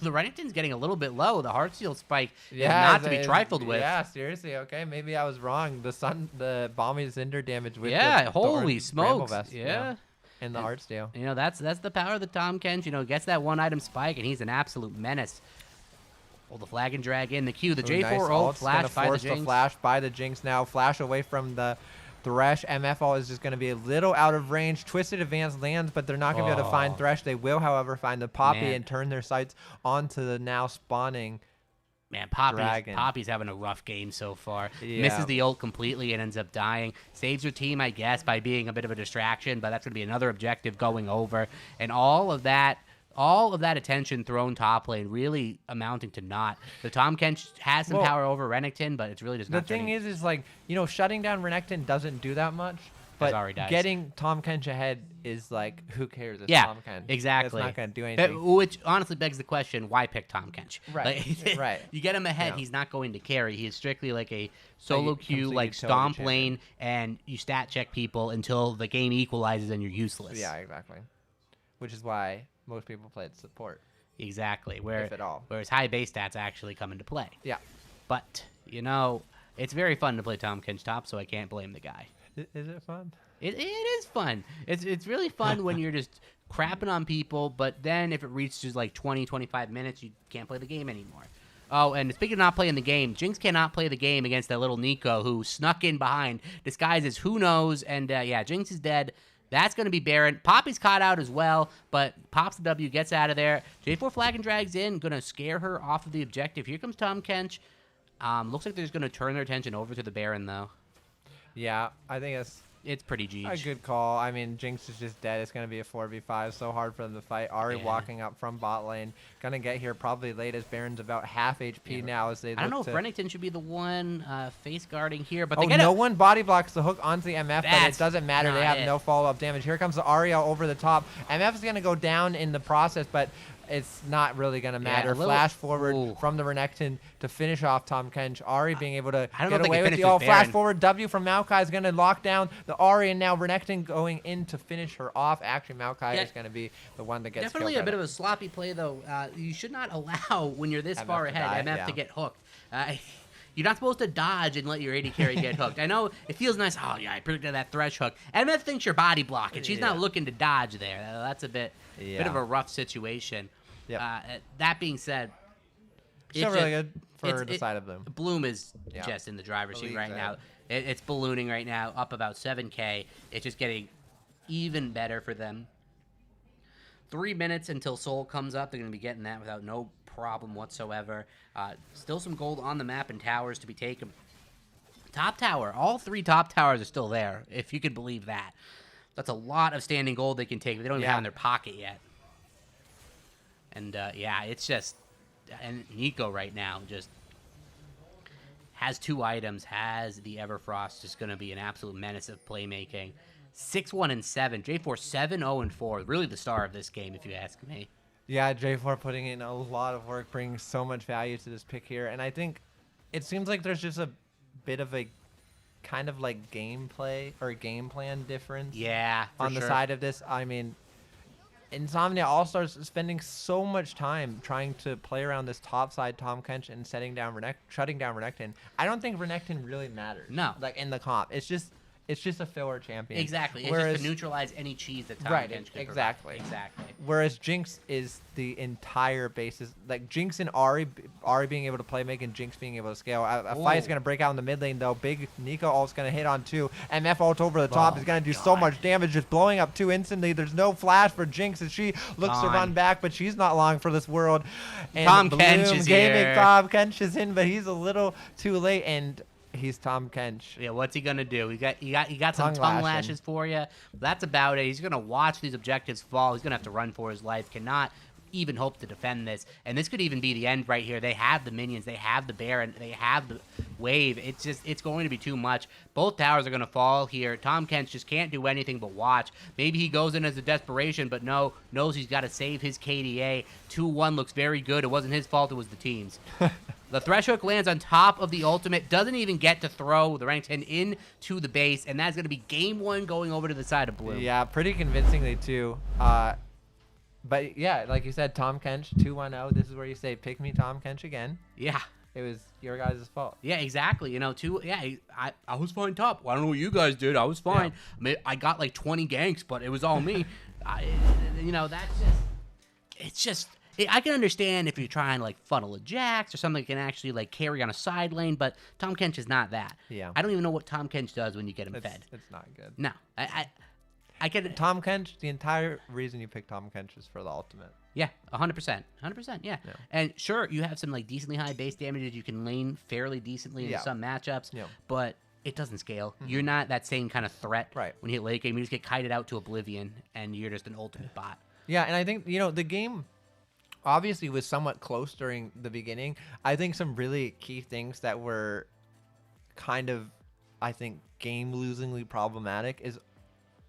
S1: the Renekton's getting a little bit low. The Heartsteel spike is not to be trifled with.
S3: Yeah, seriously. Okay, maybe I was wrong. The Balmy Cinder damage with
S1: Yeah,
S3: the
S1: holy
S3: Thorn Bramble
S1: smokes.
S3: Vest,
S1: Yeah.
S3: and the Heartsteel.
S1: That's the power of the Tom Kent. Gets that one item spike, and he's an absolute menace. Oh, the flag and drag in the Q. The
S3: Ooh,
S1: J4
S3: nice
S1: ult
S3: ult's
S1: flash
S3: gonna
S1: by the
S3: force the
S1: Jinx.
S3: flash by the Jinx now. Flash away from the Thresh. MF ult is just going to be a little out of range. Twisted Advance lands, but they're not going to be able to find
S1: Oh.
S3: Thresh. They will, however, find the Poppy
S1: Man.
S3: and turn their sights onto the now spawning.
S1: Man,
S3: Dragon.
S1: Poppy's having a rough game so far.
S3: Yeah.
S1: Misses the ult completely and ends up dying. Saves her team, I guess, by being a bit of a distraction, but that's going to be another objective going over. And all of that attention thrown top lane really amounting to naught. The Tom Kent has some
S3: Well,
S1: power over Renekton, but it's really just
S3: The
S1: not
S3: thing
S1: turning-
S3: is like, shutting down Renekton doesn't do that much. But
S1: Ari dies.
S3: getting Tom Kench ahead is like, who cares? It's
S1: Yeah,
S3: Tom Kench.
S1: exactly.
S3: It's not going to do anything.
S1: Which honestly begs the question, why pick Tom Kench?
S3: Right, right.
S1: You get him ahead,
S3: Yeah.
S1: he's not going to carry. He is strictly like a solo queue,
S3: complete
S1: like
S3: utility
S1: stomp
S3: champion.
S1: lane, and you stat check people until the game equalizes and you're useless.
S3: Yeah, exactly. Which is why most people play at support.
S1: Exactly.
S3: If at all.
S1: Whereas high base stats actually come into play.
S3: Yeah.
S1: But, it's very fun to play Tom Kench top, so I can't blame the guy.
S3: Is it fun?
S1: It is fun. It's really fun when you're just crapping on people, but then if it reaches like 20, 25 minutes, you can't play the game anymore. Oh, and speaking of not playing the game, Jinx cannot play the game against that little Nico who snuck in behind, disguised as who knows, and Jinx is dead. That's going to be Baron. Poppy's caught out as well, but pops the W, gets out of there. J4 flag and drags in, going to scare her off of the objective. Here comes Tom Kench. Looks like they're just going to turn their attention over to the Baron, though.
S3: Yeah, I think
S1: It's pretty
S3: A
S1: Jeej.
S3: good call. I mean, Jinx is just dead. It's going to be a 4v5. So hard for them to fight. Ahri
S1: Yeah.
S3: walking up from bot lane. Going to get here probably late as Baron's about half HP now as they
S1: I don't know
S3: look
S1: if
S3: to...
S1: Renekton should be the one face guarding here, but
S3: Oh,
S1: they get
S3: no one body blocks the hook onto the MF, but it
S1: That's
S3: doesn't matter. They
S1: not
S3: have
S1: it.
S3: no follow-up damage. Here comes the Ariel over the top. MF is going to go down in the process, but it's not really going to matter.
S1: a little-
S3: Flash forward
S1: Ooh.
S3: from the Renekton to finish off Tom Kench. Ahri being able to
S1: I don't know
S3: get
S1: if they
S3: away
S1: can
S3: with
S1: finish
S3: the
S1: with
S3: flash
S1: Baron.
S3: forward. W from Maokai is going to lock down the Ahri, and now Renekton going in to finish her off. Actually, Maokai
S1: Yeah.
S3: is going to be the one that gets
S1: Definitely
S3: killed
S1: a bit
S3: right
S1: of a sloppy play, though. You should not allow, when you're this
S3: MF
S1: far
S3: to
S1: ahead,
S3: die,
S1: MF
S3: yeah.
S1: to get hooked. You're not supposed to dodge and let your AD carry get hooked. I know it feels nice. Oh, yeah, I predicted that thresh hook. MF thinks you're body blocking. She's not
S3: Yeah.
S1: looking to dodge there. That's a bit of
S3: Yeah.
S1: a rough situation.
S3: Yep.
S1: That being said,
S3: Still
S1: it's
S3: really
S1: just-
S3: good for
S1: it's-
S3: the
S1: it-
S3: side of them.
S1: Bloom is
S3: Yeah.
S1: just in the driver's seat
S3: Elite
S1: right now.
S3: ahead.
S1: It's ballooning right now, up about 7K. It's just getting even better for them. 3 minutes until Soul comes up. They're going to be getting that without no problem whatsoever. Still some gold on the map and towers to be taken. Top tower. All 3 top towers are still there, if you could believe that. That's a lot of standing gold they can take, but they don't even
S3: Yeah.
S1: have in their pocket yet. And, yeah, it's just... And Nico right now just has 2 items, has the Everfrost, just going to be an absolute menace of playmaking. 6-1-7. J4 7-0-4. Really the star of this game, if you ask me.
S3: Yeah, J4 putting in a lot of work, bringing so much value to this pick here. And I think it seems like there's just a bit of a kind of like gameplay or game plan difference
S1: Yeah, for
S3: on the
S1: sure.
S3: side of this. I mean, Insomnia All-Stars is spending so much time trying to play around this top side Tom Kench and shutting down Renekton. I don't think Renekton really matters.
S1: No.
S3: Like in the comp. It's just a filler champion.
S1: Exactly. It's
S3: Whereas,
S1: just to neutralize any cheese that Tom
S3: Right,
S1: Kench could
S3: exactly.
S1: provide. Exactly.
S3: Whereas Jinx is the entire basis. Like Jinx and Ahri being able to play make and Jinx being able to scale. A fight is
S1: Whoa.
S3: going to break out in the mid lane though. Big Nico ult's going to hit on 2. MF ult over the top
S1: Oh
S3: is going to do
S1: my
S3: so
S1: God.
S3: much damage, just blowing up 2 instantly. There's no flash for Jinx as she looks to
S1: Gone.
S3: run back, but she's not long for this world. And
S1: Tom Kench
S3: Bloom
S1: is
S3: Gaming,
S1: here.
S3: Tom Kench is in, but he's a little too late, and he's Tom Kench.
S1: Yeah, what's he gonna do? He got some
S3: Tongue
S1: tongue
S3: lashing.
S1: lashes for you. That's about it. He's gonna watch these objectives fall. He's gonna have to run for his life. Cannot even hope to defend this. And this could even be the end right here. They have the minions. They have the Baron. They have the wave. It's going to be too much. Both towers are gonna fall here. Tom Kench just can't do anything but watch. Maybe he goes in as a desperation, but no, knows he's got to save his KDA. 2-1 looks very good. It wasn't his fault. It was the team's. The Thresh Hook lands on top of the ultimate, doesn't even get to throw the rank 10 into the base, and that's going to be game 1 going over to the side of blue.
S3: Yeah, pretty convincingly too. But yeah, like you said, Tom Kench 2-1-0. This is where you say, pick me Tom Kench again.
S1: Yeah.
S3: It was your guys' fault.
S1: Yeah, exactly. You know, I was fine top. Well, I don't know what you guys did. I was fine. I mean, I got like 20 ganks, but it was all me. You know, it's just, I can understand if you're trying to like funnel a Jax or something that can actually like carry on a side lane, but Tom Kench is not that.
S3: Yeah.
S1: I don't even know what Tom Kench does when you get him fed.
S3: It's not good.
S1: No, I can.
S3: Tom Kench, the entire reason you picked Tom Kench is for the ultimate.
S1: Yeah, 100%. 100%, yeah. And sure, you have some like decently high base damages. You can lane fairly decently in
S3: Yeah.
S1: some matchups,
S3: Yeah.
S1: but it doesn't scale. You're not that same kind of threat
S3: Right.
S1: when you hit late game. You just get kited out to oblivion, and you're just an ultimate bot.
S3: Yeah, and I think, the game obviously was somewhat close during the beginning. I think some really key things that were kind of, I think, game-losingly problematic is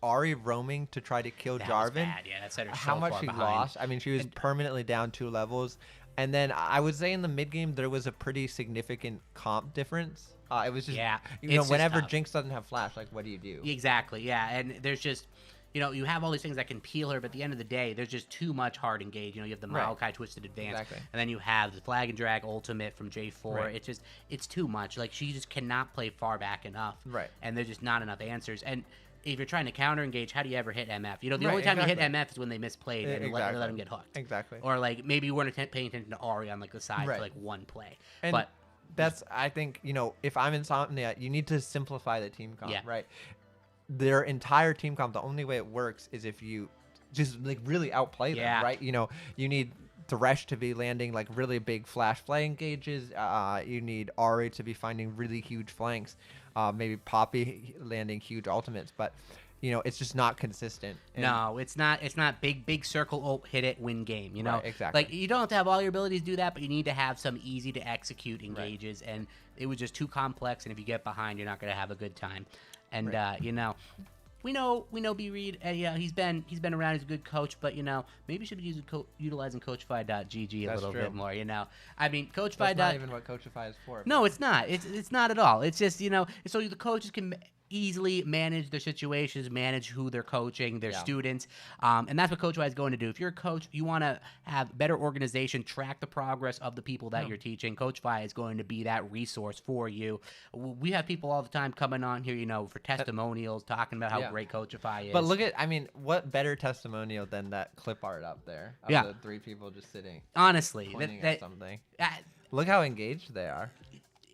S3: Ahri roaming to try to kill
S1: That
S3: Jarvan.
S1: was bad. Yeah, that set her
S3: How
S1: so
S3: much
S1: far
S3: she
S1: behind.
S3: lost. I mean, she was permanently down 2 levels. And then I would say in the mid game, there was a pretty significant comp difference. It was just,
S1: Yeah,
S3: you
S1: it's
S3: know,
S1: just
S3: whenever
S1: tough.
S3: Jinx doesn't have flash, like, what do you do?
S1: Exactly, yeah. And there's just, you have all these things that can peel her, but at the end of the day, there's just too much hard engage. You have the
S3: Right.
S1: Maokai Twisted Advance,
S3: Exactly.
S1: and then you have the Flag and Drag ultimate from J4.
S3: Right.
S1: It's too much. Like, she just cannot play far back enough.
S3: Right.
S1: And there's just not enough answers. And if you're trying to counter engage, how do you ever hit MF? The
S3: Right,
S1: only time you
S3: exactly.
S1: hit MF is when they misplayed and let
S3: Exactly.
S1: them get hooked.
S3: Exactly.
S1: Or like maybe you weren't paying attention to Ahri on like the side
S3: Right.
S1: for like one play.
S3: And
S1: but
S3: that's, I think, if I'm Insomnia, you need to simplify the team comp,
S1: Yeah.
S3: right? Their entire team comp, the only way it works is if you just like really outplay them,
S1: Yeah.
S3: right? You need Thresh to be landing like really big flash flank engages. You need Ahri to be finding really huge flanks. maybe Poppy landing huge ultimates, but it's just not consistent. And
S1: No, it's not. It's not big circle. Oh, hit it, win game. You know,
S3: Right, exactly.
S1: Like you don't have to have all your abilities to do that, but you need to have some easy to execute engages. And it was just too complex. And if you get behind, you're not going to have a good time. And we know B Reed. He's been around. He's a good coach, but maybe you should be utilizing CoachFi.gg a
S3: That's
S1: little
S3: true.
S1: bit more. I mean, CoachFi.
S3: That's not even what Coachify is for.
S1: No, it's not. It's not at all. It's just so the coaches can easily manage their situations, manage who they're coaching, their students, and that's what CoachFi is going to do. If you're a coach, you want to have better organization, track the progress of the people that you're teaching. CoachFi is going to be that resource for you. We have people all the time coming on here, for testimonials, talking about how great CoachFi is.
S3: But look at, what better testimonial than that clip art up there of the 3 people just sitting,
S1: honestly,
S3: pointing at something. Look how engaged they are.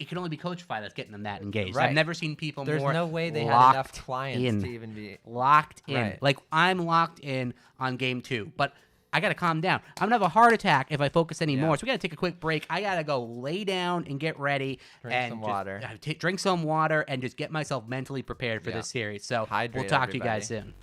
S1: It can only be CoachFi that's getting them that engaged.
S3: Right.
S1: I've never seen people
S3: There's
S1: more
S3: no way they had
S1: locked
S3: enough clients
S1: in.
S3: to even be
S1: locked in.
S3: Right.
S1: Like, I'm locked in on game 2, but I got to calm down. I'm going to have a heart attack if I focus anymore. So we got to take a quick break. I got to go lay down and get ready.
S3: Drink some water.
S1: Drink some water and just get myself mentally prepared for this series. So
S3: Hydrate,
S1: we'll talk to you guys
S3: everybody.
S1: soon.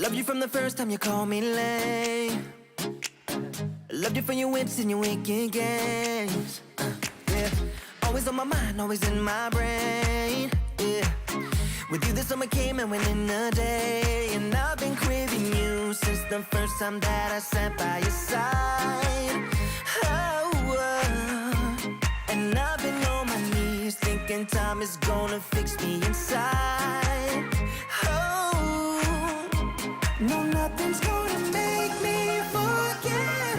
S2: Love you from the first time you called me lame. Loved you for your wits and your wicked games. Yeah, always on my mind, always in my brain. Yeah, with you the summer came and went in a day, and I've been craving you since the first time that I sat by your side. And I've been on my knees thinking time is gonna fix me inside. No, nothing's gonna make me forget,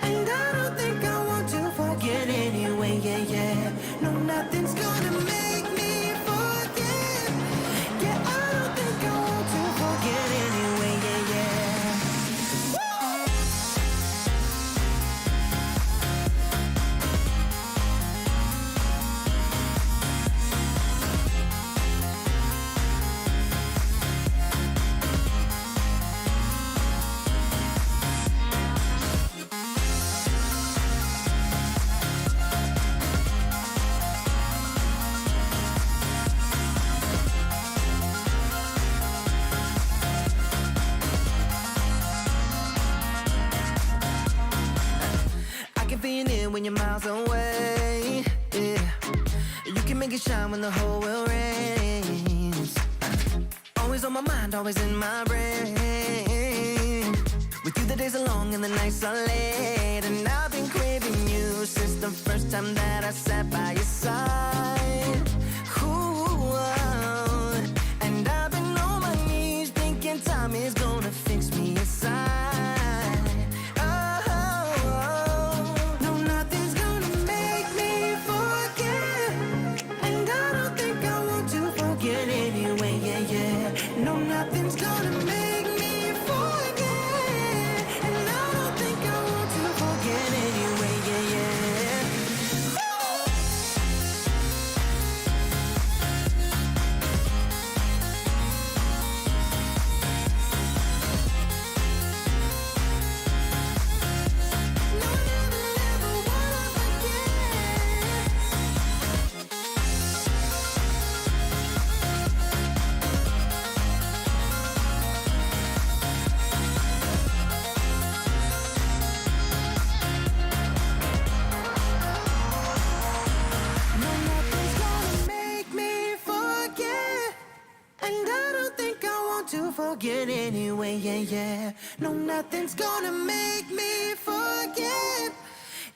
S2: and I don't think I want to forget anyway, yeah. No, nothing's gonna make me forget. Yeah, I don't think I want to forget anyway, yeah. When you're miles away, yeah, you can make it shine when the whole world rains. Always on my mind, always in my brain. With you the days are long and the nights are late, and I've been craving you since the first time that I sat by your side. Ooh, and I've been on my knees thinking time is gonna fix me inside. No, nothing's gonna make me forget, and I don't think I want to forget anyway, yeah. No, never wanna forget. Forget anyway, yeah. No, nothing's gonna make me forget.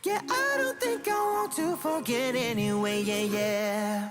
S2: Yeah, I don't think I want to forget anyway, yeah.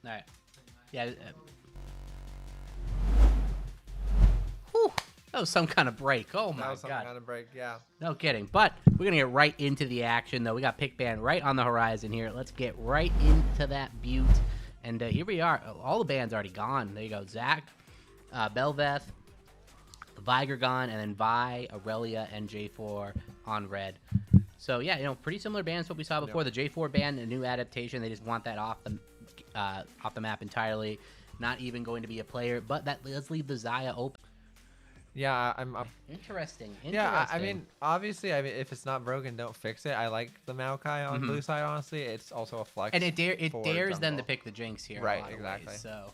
S1: All right. Yeah. Whew, that was some kind of break. Oh
S3: That
S1: my
S3: was some
S1: god.
S3: kind of break, yeah.
S1: No kidding. But we're gonna get right into the action, though. We got pick ban right on the horizon here. Let's get right into that butte. And here we are. All the bands already gone. There you go. Zach, Belveth, Viger gone, and then Vi, Aurelia, and J4 on red. So yeah, pretty similar bands to what we saw before. The J4 band, a new adaptation. They just want that off the map entirely. Not even going to be a player, but that does leave the Xayah open.
S3: Yeah, I'm
S1: Interesting.
S3: Yeah, I mean, obviously, if it's not broken, don't fix it. I like the Maokai on blue side, honestly. It's also a flex.
S1: And it
S3: for
S1: dares them to
S3: jungle.
S1: pick the Jinx here.
S3: Right,
S1: in a lot of
S3: exactly.
S1: Ways, so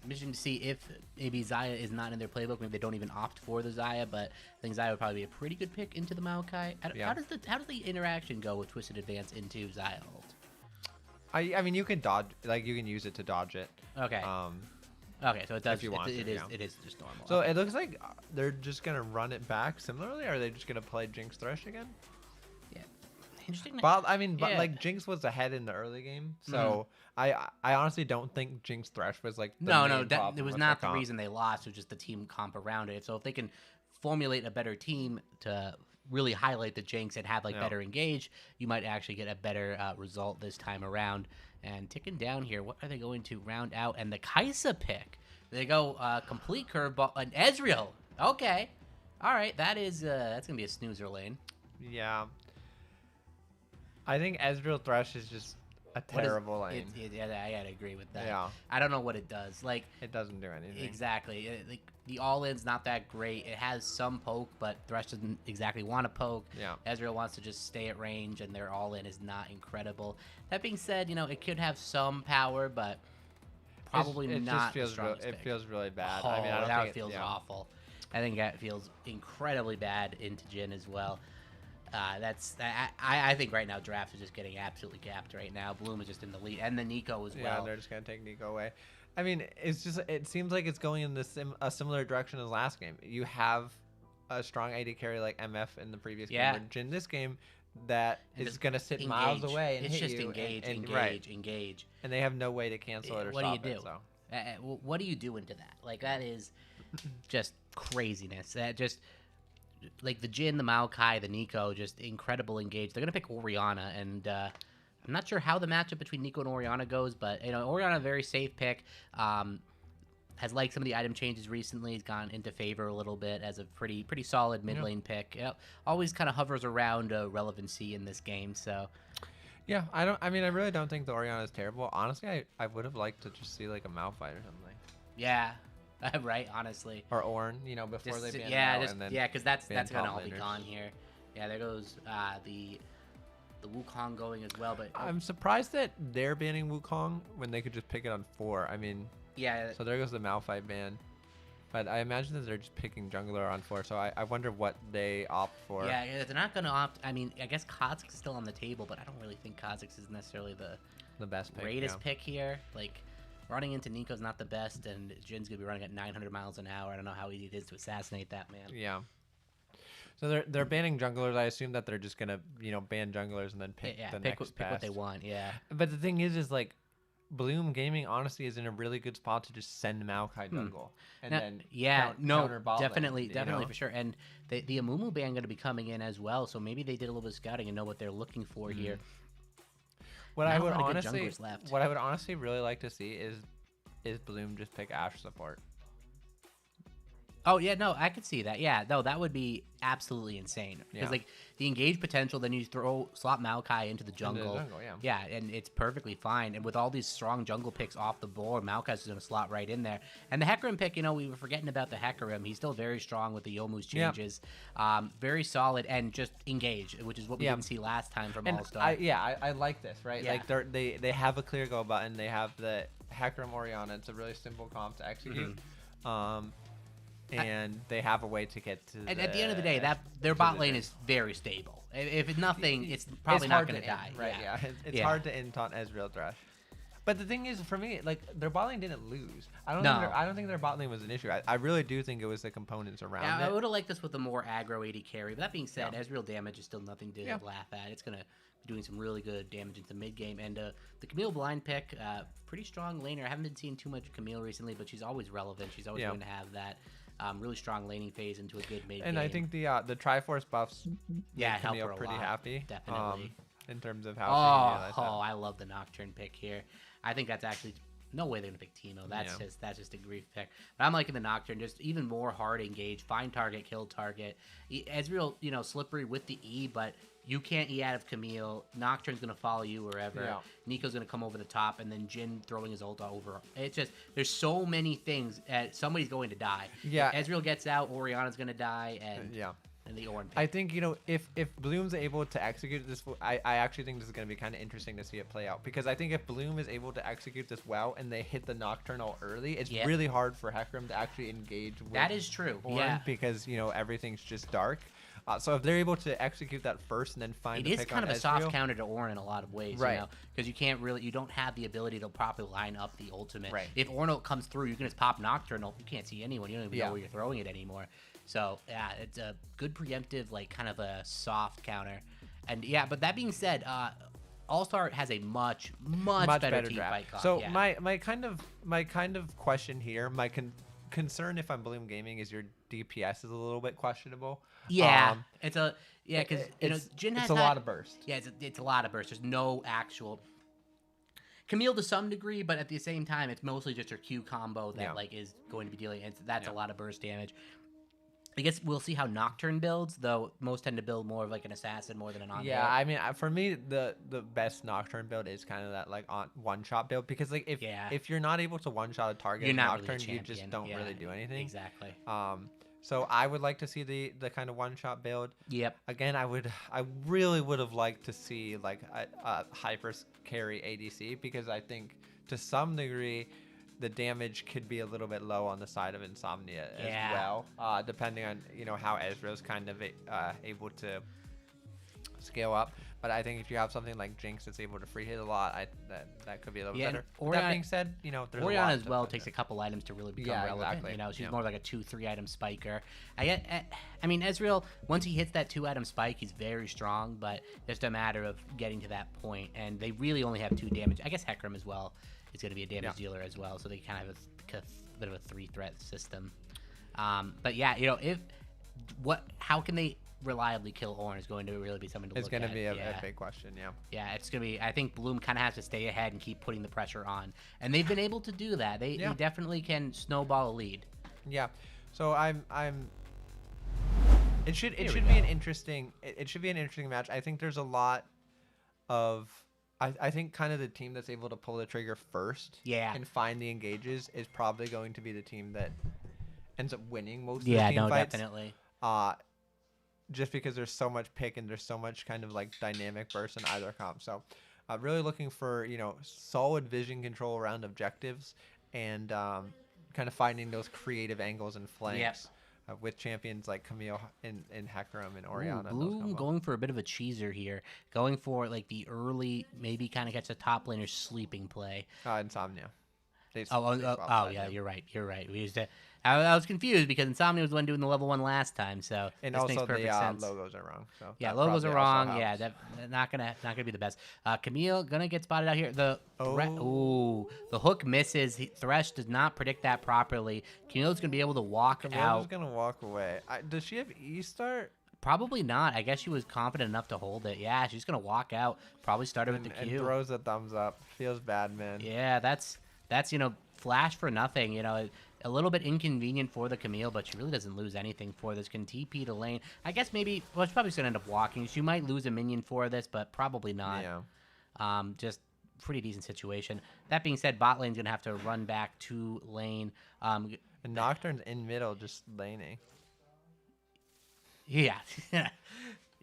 S1: I'm interested to see if maybe Xayah is not in their playbook. Maybe they don't even opt for the Xayah, but I think Xayah would probably be a pretty good pick into the Maokai. How does the interaction go with Twisted Advance into Xayah ult?
S3: I mean, you can dodge, like you can use it to dodge it.
S1: Okay. Okay, so it does.
S3: If you want to,
S1: it is.
S3: yeah.
S1: It is just normal.
S3: So
S1: Okay.
S3: it looks like they're just gonna run it back similarly. Or are they just gonna play Jinx Thresh again?
S1: Yeah. Interesting.
S3: But I mean,
S1: Yeah.
S3: like Jinx was ahead in the early game, so I honestly don't think Jinx Thresh was like the
S1: No,
S3: main
S1: that
S3: problem
S1: it was
S3: with
S1: not
S3: their
S1: the
S3: comp.
S1: reason they lost. It was just the team comp around it. So if they can formulate a better team to really highlight the Jinx and have like better engage, you might actually get a better result this time around. And ticking down here, what are they going to round out? And the Kaisa pick, they go complete curveball, an Ezreal. Okay, all right, that's gonna be a snoozer lane.
S3: Yeah. I think Ezreal Thresh is just a terrible lane.
S1: Yeah, I gotta agree with that.
S3: Yeah.
S1: I don't know what it does. Like,
S3: It doesn't do anything.
S1: exactly. Like the all-in's not that great. It has some poke, but Thresh doesn't exactly want to poke.
S3: Yeah.
S1: Ezreal wants to just stay at range, and their all-in is not incredible. That being said, it could have some power, but probably
S3: it
S1: not.
S3: Just feels
S1: the strongest
S3: it
S1: pick.
S3: feels really bad.
S1: Oh,
S3: I mean, I don't
S1: that
S3: think it
S1: feels
S3: yeah.
S1: awful. I think that feels incredibly bad into Jhin as well. I think right now draft is just getting absolutely capped right now. Bloom is just in the lead, and the Nico as
S3: Yeah,
S1: well.
S3: they're just gonna take Nico away. I mean, it seems like it's going in a similar direction as last game. You have a strong AD carry like MF in the previous
S1: Yeah.
S3: game, or Jhin this game, that
S1: And
S3: is
S1: just
S3: gonna sit miles
S1: engage.
S3: away and
S1: it's
S3: hit
S1: just
S3: you.
S1: engage,
S3: and,
S1: engage,
S3: right.
S1: engage.
S3: And they have no way to cancel it or
S1: What do you
S3: stop
S1: do?
S3: it. So.
S1: What do you do into that? Like, that is just craziness. That just, like, the Jhin, the Maokai, the Nico, just incredible engage. They're going to pick Orianna, and I'm not sure how the matchup between Nico and Orianna goes, but, Orianna, very safe pick. Has liked some of the item changes recently. He's gone into favor a little bit as a pretty solid mid lane pick. Always kind of hovers around relevancy in this game, so...
S3: Yeah, I mean, I really don't think the Orianna is terrible. Honestly, I would have liked to just see like a Malphite or something.
S1: Yeah, right, honestly.
S3: Or Ornn, before they ban
S1: because
S3: and then
S1: that's
S3: ban
S1: gonna
S3: top
S1: all be
S3: laners.
S1: gone here. Yeah, there goes the Wukong going as well, but
S3: I'm surprised that they're banning Wukong when they could just pick it on 4. I mean,
S1: yeah,
S3: so there goes the Malphite ban. But I imagine that they're just picking jungler on 4, so I wonder what they opt for.
S1: Yeah, they're not going to opt. I mean, I guess Kha'Zix is still on the table, but I don't really think Kha'Zix is necessarily
S3: The best pick.
S1: greatest
S3: yeah.
S1: pick here. Like, running into Nico's not the best, and Jin's going to be running at 900 miles an hour. I don't know how easy it is to assassinate that man.
S3: Yeah. So they're banning junglers. I assume that they're just gonna ban junglers and then pick the
S1: pick
S3: next
S1: what they
S3: best.
S1: want. Yeah.
S3: But the thing is like Bloom Gaming honestly is in a really good spot to just send Maokai jungle and
S1: Now-
S3: then
S1: no,
S3: counter bot lane,
S1: definitely,
S3: you
S1: definitely
S3: know?
S1: for sure. And the Amumu ban going to be coming in as well, so maybe they did a little bit of scouting and know what they're looking for here.
S3: What
S1: Not
S3: I
S1: a
S3: would
S1: lot of good
S3: honestly,
S1: junglers left.
S3: what I would honestly really like to see is Bloom just pick Ashe support.
S1: Oh yeah, no, I could see that. Yeah, no, that would be absolutely insane. Because
S3: Yeah.
S1: like the engage potential, then you slot Maokai into the jungle.
S3: jungle, yeah.
S1: Yeah, and it's perfectly fine. And with all these strong jungle picks off the board, Maokai's going to slot right in there. And the Hecarim pick, we were forgetting about the Hecarim. He's still very strong with the Youmuu's
S3: Yeah.
S1: changes. Very solid and just engage, which is what we
S3: Yeah.
S1: didn't see last time from
S3: And
S1: All Star.
S3: I like this, right?
S1: Yeah.
S3: Like they have a clear go button. They have the Hecarim Orianna. It's a really simple comp to execute. And they have a way to get to.
S1: And at the end of the day, their bot lane is very stable. If it's nothing, it's probably not
S3: hard
S1: going to
S3: end,
S1: die.
S3: right? Yeah, it's
S1: Yeah.
S3: hard to end on Ezreal Thresh. But the thing is, for me, like their bot lane didn't lose. I don't.
S1: No.
S3: I don't think their bot lane was an issue. I really do think it was the components around
S1: Yeah, I
S3: it.
S1: would have liked this with a more aggro AD carry. But that being said, Ezreal damage is still nothing to laugh at. It's going to be doing some really good damage into mid game. And the Camille blind pick, pretty strong laner. I haven't been seeing too much Camille recently, but she's always relevant. She's always going to have that really strong laning phase into a good mid game.
S3: And I think the Triforce buffs
S1: yeah,
S3: made
S1: help
S3: Camille
S1: her a
S3: pretty
S1: lot.
S3: happy.
S1: Definitely.
S3: In terms of how she realized that.
S1: I love the Nocturne pick here. I think that's actually no way they're gonna pick Teemo. That's just a grief pick. But I'm liking the Nocturne, just even more hard engage, find target, kill target. Ezreal, slippery with the E, but you can't E out of Camille. Nocturne's gonna follow you wherever.
S3: Yeah.
S1: Nico's gonna come over the top, and then Jhin throwing his ult over. It's just there's so many things. Somebody's going to die.
S3: Yeah.
S1: If Ezreal gets out, Orianna's gonna die, and and the Ornn pick.
S3: I think if Bloom's able to execute this, I actually think this is going to be kind of interesting to see it play out, because I think if Bloom is able to execute this well and they hit the Nocturnal early, it's really hard for Hecarim to actually engage with
S1: That is true.
S3: Ornn,
S1: Yeah.
S3: because everything's just dark. So if they're able to execute that first and then find
S1: It
S3: the
S1: is
S3: pick
S1: kind
S3: on
S1: of a soft
S3: Ezreal-
S1: counter to Ornn in a lot of ways,
S3: Right.
S1: because you don't have the ability to properly line up the ultimate.
S3: Right.
S1: If Ornn comes through, you can just pop Nocturnal. You can't see anyone. You don't even know where you're throwing it anymore. So yeah, it's a good preemptive, like kind of a soft counter. And yeah, but that being said, All Star has a much better team
S3: draft.
S1: fight clock.
S3: So
S1: yeah.
S3: my kind of question here, my concern if I'm Bloom Gaming is your DPS is a little bit questionable.
S1: Yeah, because Jhin has
S3: it's a lot of burst.
S1: Yeah, it's a lot of burst. There's no actual Camille to some degree, but at the same time, it's mostly just her Q combo that is going to be dealing. And that's a lot of burst damage. I guess we'll see how Nocturne builds, though most tend to build more of like an assassin more than an on.
S3: Yeah, I mean, for me, the best Nocturne build is kind of that like one shot build, because like if you're not able to one shot a target
S1: You're
S3: in
S1: not really a
S3: Nocturne, you just
S1: champion.
S3: don't
S1: Yeah,
S3: really do anything.
S1: Exactly.
S3: So I would like to see the kind of one shot build.
S1: Yep.
S3: Again, I really would have liked to see like a hyper carry ADC, because I think to some degree the damage could be a little bit low on the side of Insomnia as well, depending on how Ezreal's kind of able to scale up. But I think if you have something like Jinx that's able to free hit a lot, that could be a little bit better. That being said, there's a lot
S1: Orianna as well
S3: to
S1: takes a couple items to really become
S3: Yeah,
S1: relevant.
S3: exactly.
S1: She's more like a 2-3 item spiker. I mean, Ezreal, once he hits that 2 item spike, he's very strong, but it's just a matter of getting to that point. And they really only have 2 damage. I guess Hecarim as well is going to be a damage dealer as well, so they kind of have a bit of a 3-threat system. But yeah, how can they reliably kill Ornn is going to really be something to
S3: It's
S1: look
S3: going
S1: at.
S3: to be a big question,
S1: Yeah, it's going to be, I think Bloom kind of has to stay ahead and keep putting the pressure on. And they've been able to do that. They definitely can snowball a lead.
S3: Yeah. So it should be an interesting match. I think there's a lot of I think kind of the team that's able to pull the trigger first and find the engages is probably going to be the team that ends up winning most of the team fights.
S1: Definitely.
S3: Just because there's so much pick and there's so much kind of like dynamic burst in either comp. So really looking for, solid vision control around objectives and kind of finding those creative angles and flanks.
S1: Yep.
S3: With champions like Camille and Hecarim and
S1: Ooh,
S3: Orianna. and those
S1: Blue
S3: combo.
S1: going for a bit of a cheeser here. Going for like the early, maybe kind of catch a top laner sleeping play.
S3: Insomnia. They
S1: Oh,
S3: swapped
S1: yeah,
S3: him.
S1: you're right. You're right. We used to. I was confused because Insomnia was the one doing the level 1 last time, so
S3: And
S1: this
S3: also
S1: makes perfect
S3: the
S1: sense.
S3: logos are wrong. So
S1: Yeah,
S3: that
S1: logos are
S3: probably also
S1: wrong. Yeah,
S3: helps.
S1: that not gonna be the best. Camille gonna get spotted out here. The
S3: Oh.
S1: ooh, the hook misses. Thresh does not predict that properly. Camille's gonna be able to walk
S3: Camille's
S1: out.
S3: just gonna walk away. Does she have E start?
S1: Probably not. I guess she was confident enough to hold it. Yeah, she's gonna walk out. Probably started with the
S3: And
S1: Q.
S3: throws a thumbs up. Feels bad, man.
S1: Yeah, that's flash for nothing. A little bit inconvenient for the Camille, but she really doesn't lose anything for this. Can TP to lane. I guess maybe. Well, she's probably just gonna end up walking. She might lose a minion for this, but probably not.
S3: Yeah.
S1: Just pretty decent situation. That being said, bot lane's gonna have to run back to lane.
S3: And Nocturne's in middle, just laning.
S1: Yeah.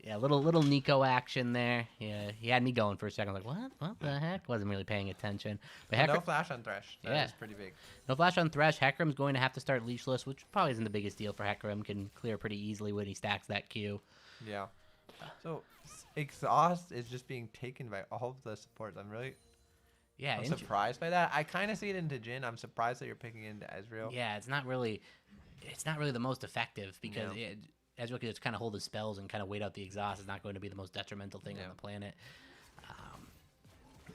S1: Yeah, little Nico action there. Yeah, he had me going for a second. I was like, what the heck? Wasn't really paying attention. But
S3: No flash on Thresh. That is pretty big.
S1: no flash on Thresh. Hecarim's going to have to start leashless, which probably isn't the biggest deal for Hecarim. Can clear pretty easily when he stacks that Q.
S3: Yeah. So exhaust is just being taken by all of the supports.
S1: Yeah,
S3: I'm surprised by that. I kind of see it into Jhin. I'm surprised that you're picking into Ezreal.
S1: yeah, it's not really the most effective because Ezreal can just kind of hold his spells and kind of wait out the exhaust. Is not going to be the most detrimental thing on the planet.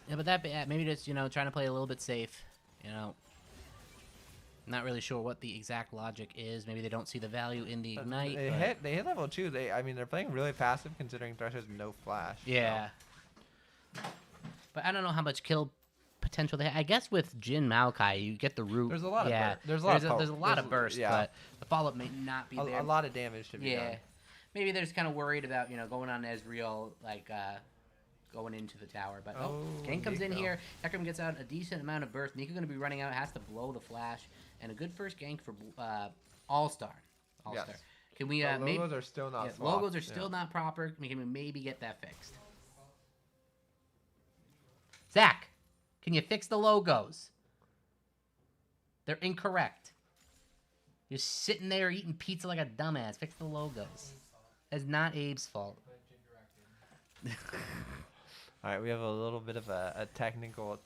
S1: Yeah, but maybe just trying to play a little bit safe. Not really sure what the exact logic is. Maybe they don't see the value in the ignite.
S3: They hit level 2. They're playing really passive considering Thresh has no flash.
S1: Yeah. But I don't know how much kill potential they have. I guess with Jhin Maokai, you get the root.
S3: There's a lot of
S1: yeah.
S3: there's a lot of
S1: there's a lot of burst, but the follow-up may not be there.
S3: A lot of damage to be done.
S1: Maybe they're just kind of worried about going on Ezreal, like going into the tower. But Gank comes in
S3: Nico.
S1: here. Hecarim gets out a decent amount of burst. Nico going to be running out. Has to blow the flash, and a good first gank for All-Star.
S3: Yes.
S1: Can we
S3: The
S1: maybe?
S3: logos are still not swapped.
S1: Logos are still not proper. Can we maybe get that fixed? Zach, can you fix the logos? They're incorrect. You're sitting there eating pizza like a dumbass. Fix the logos. It's not Abe's fault.
S3: All right, we have a little bit of a technical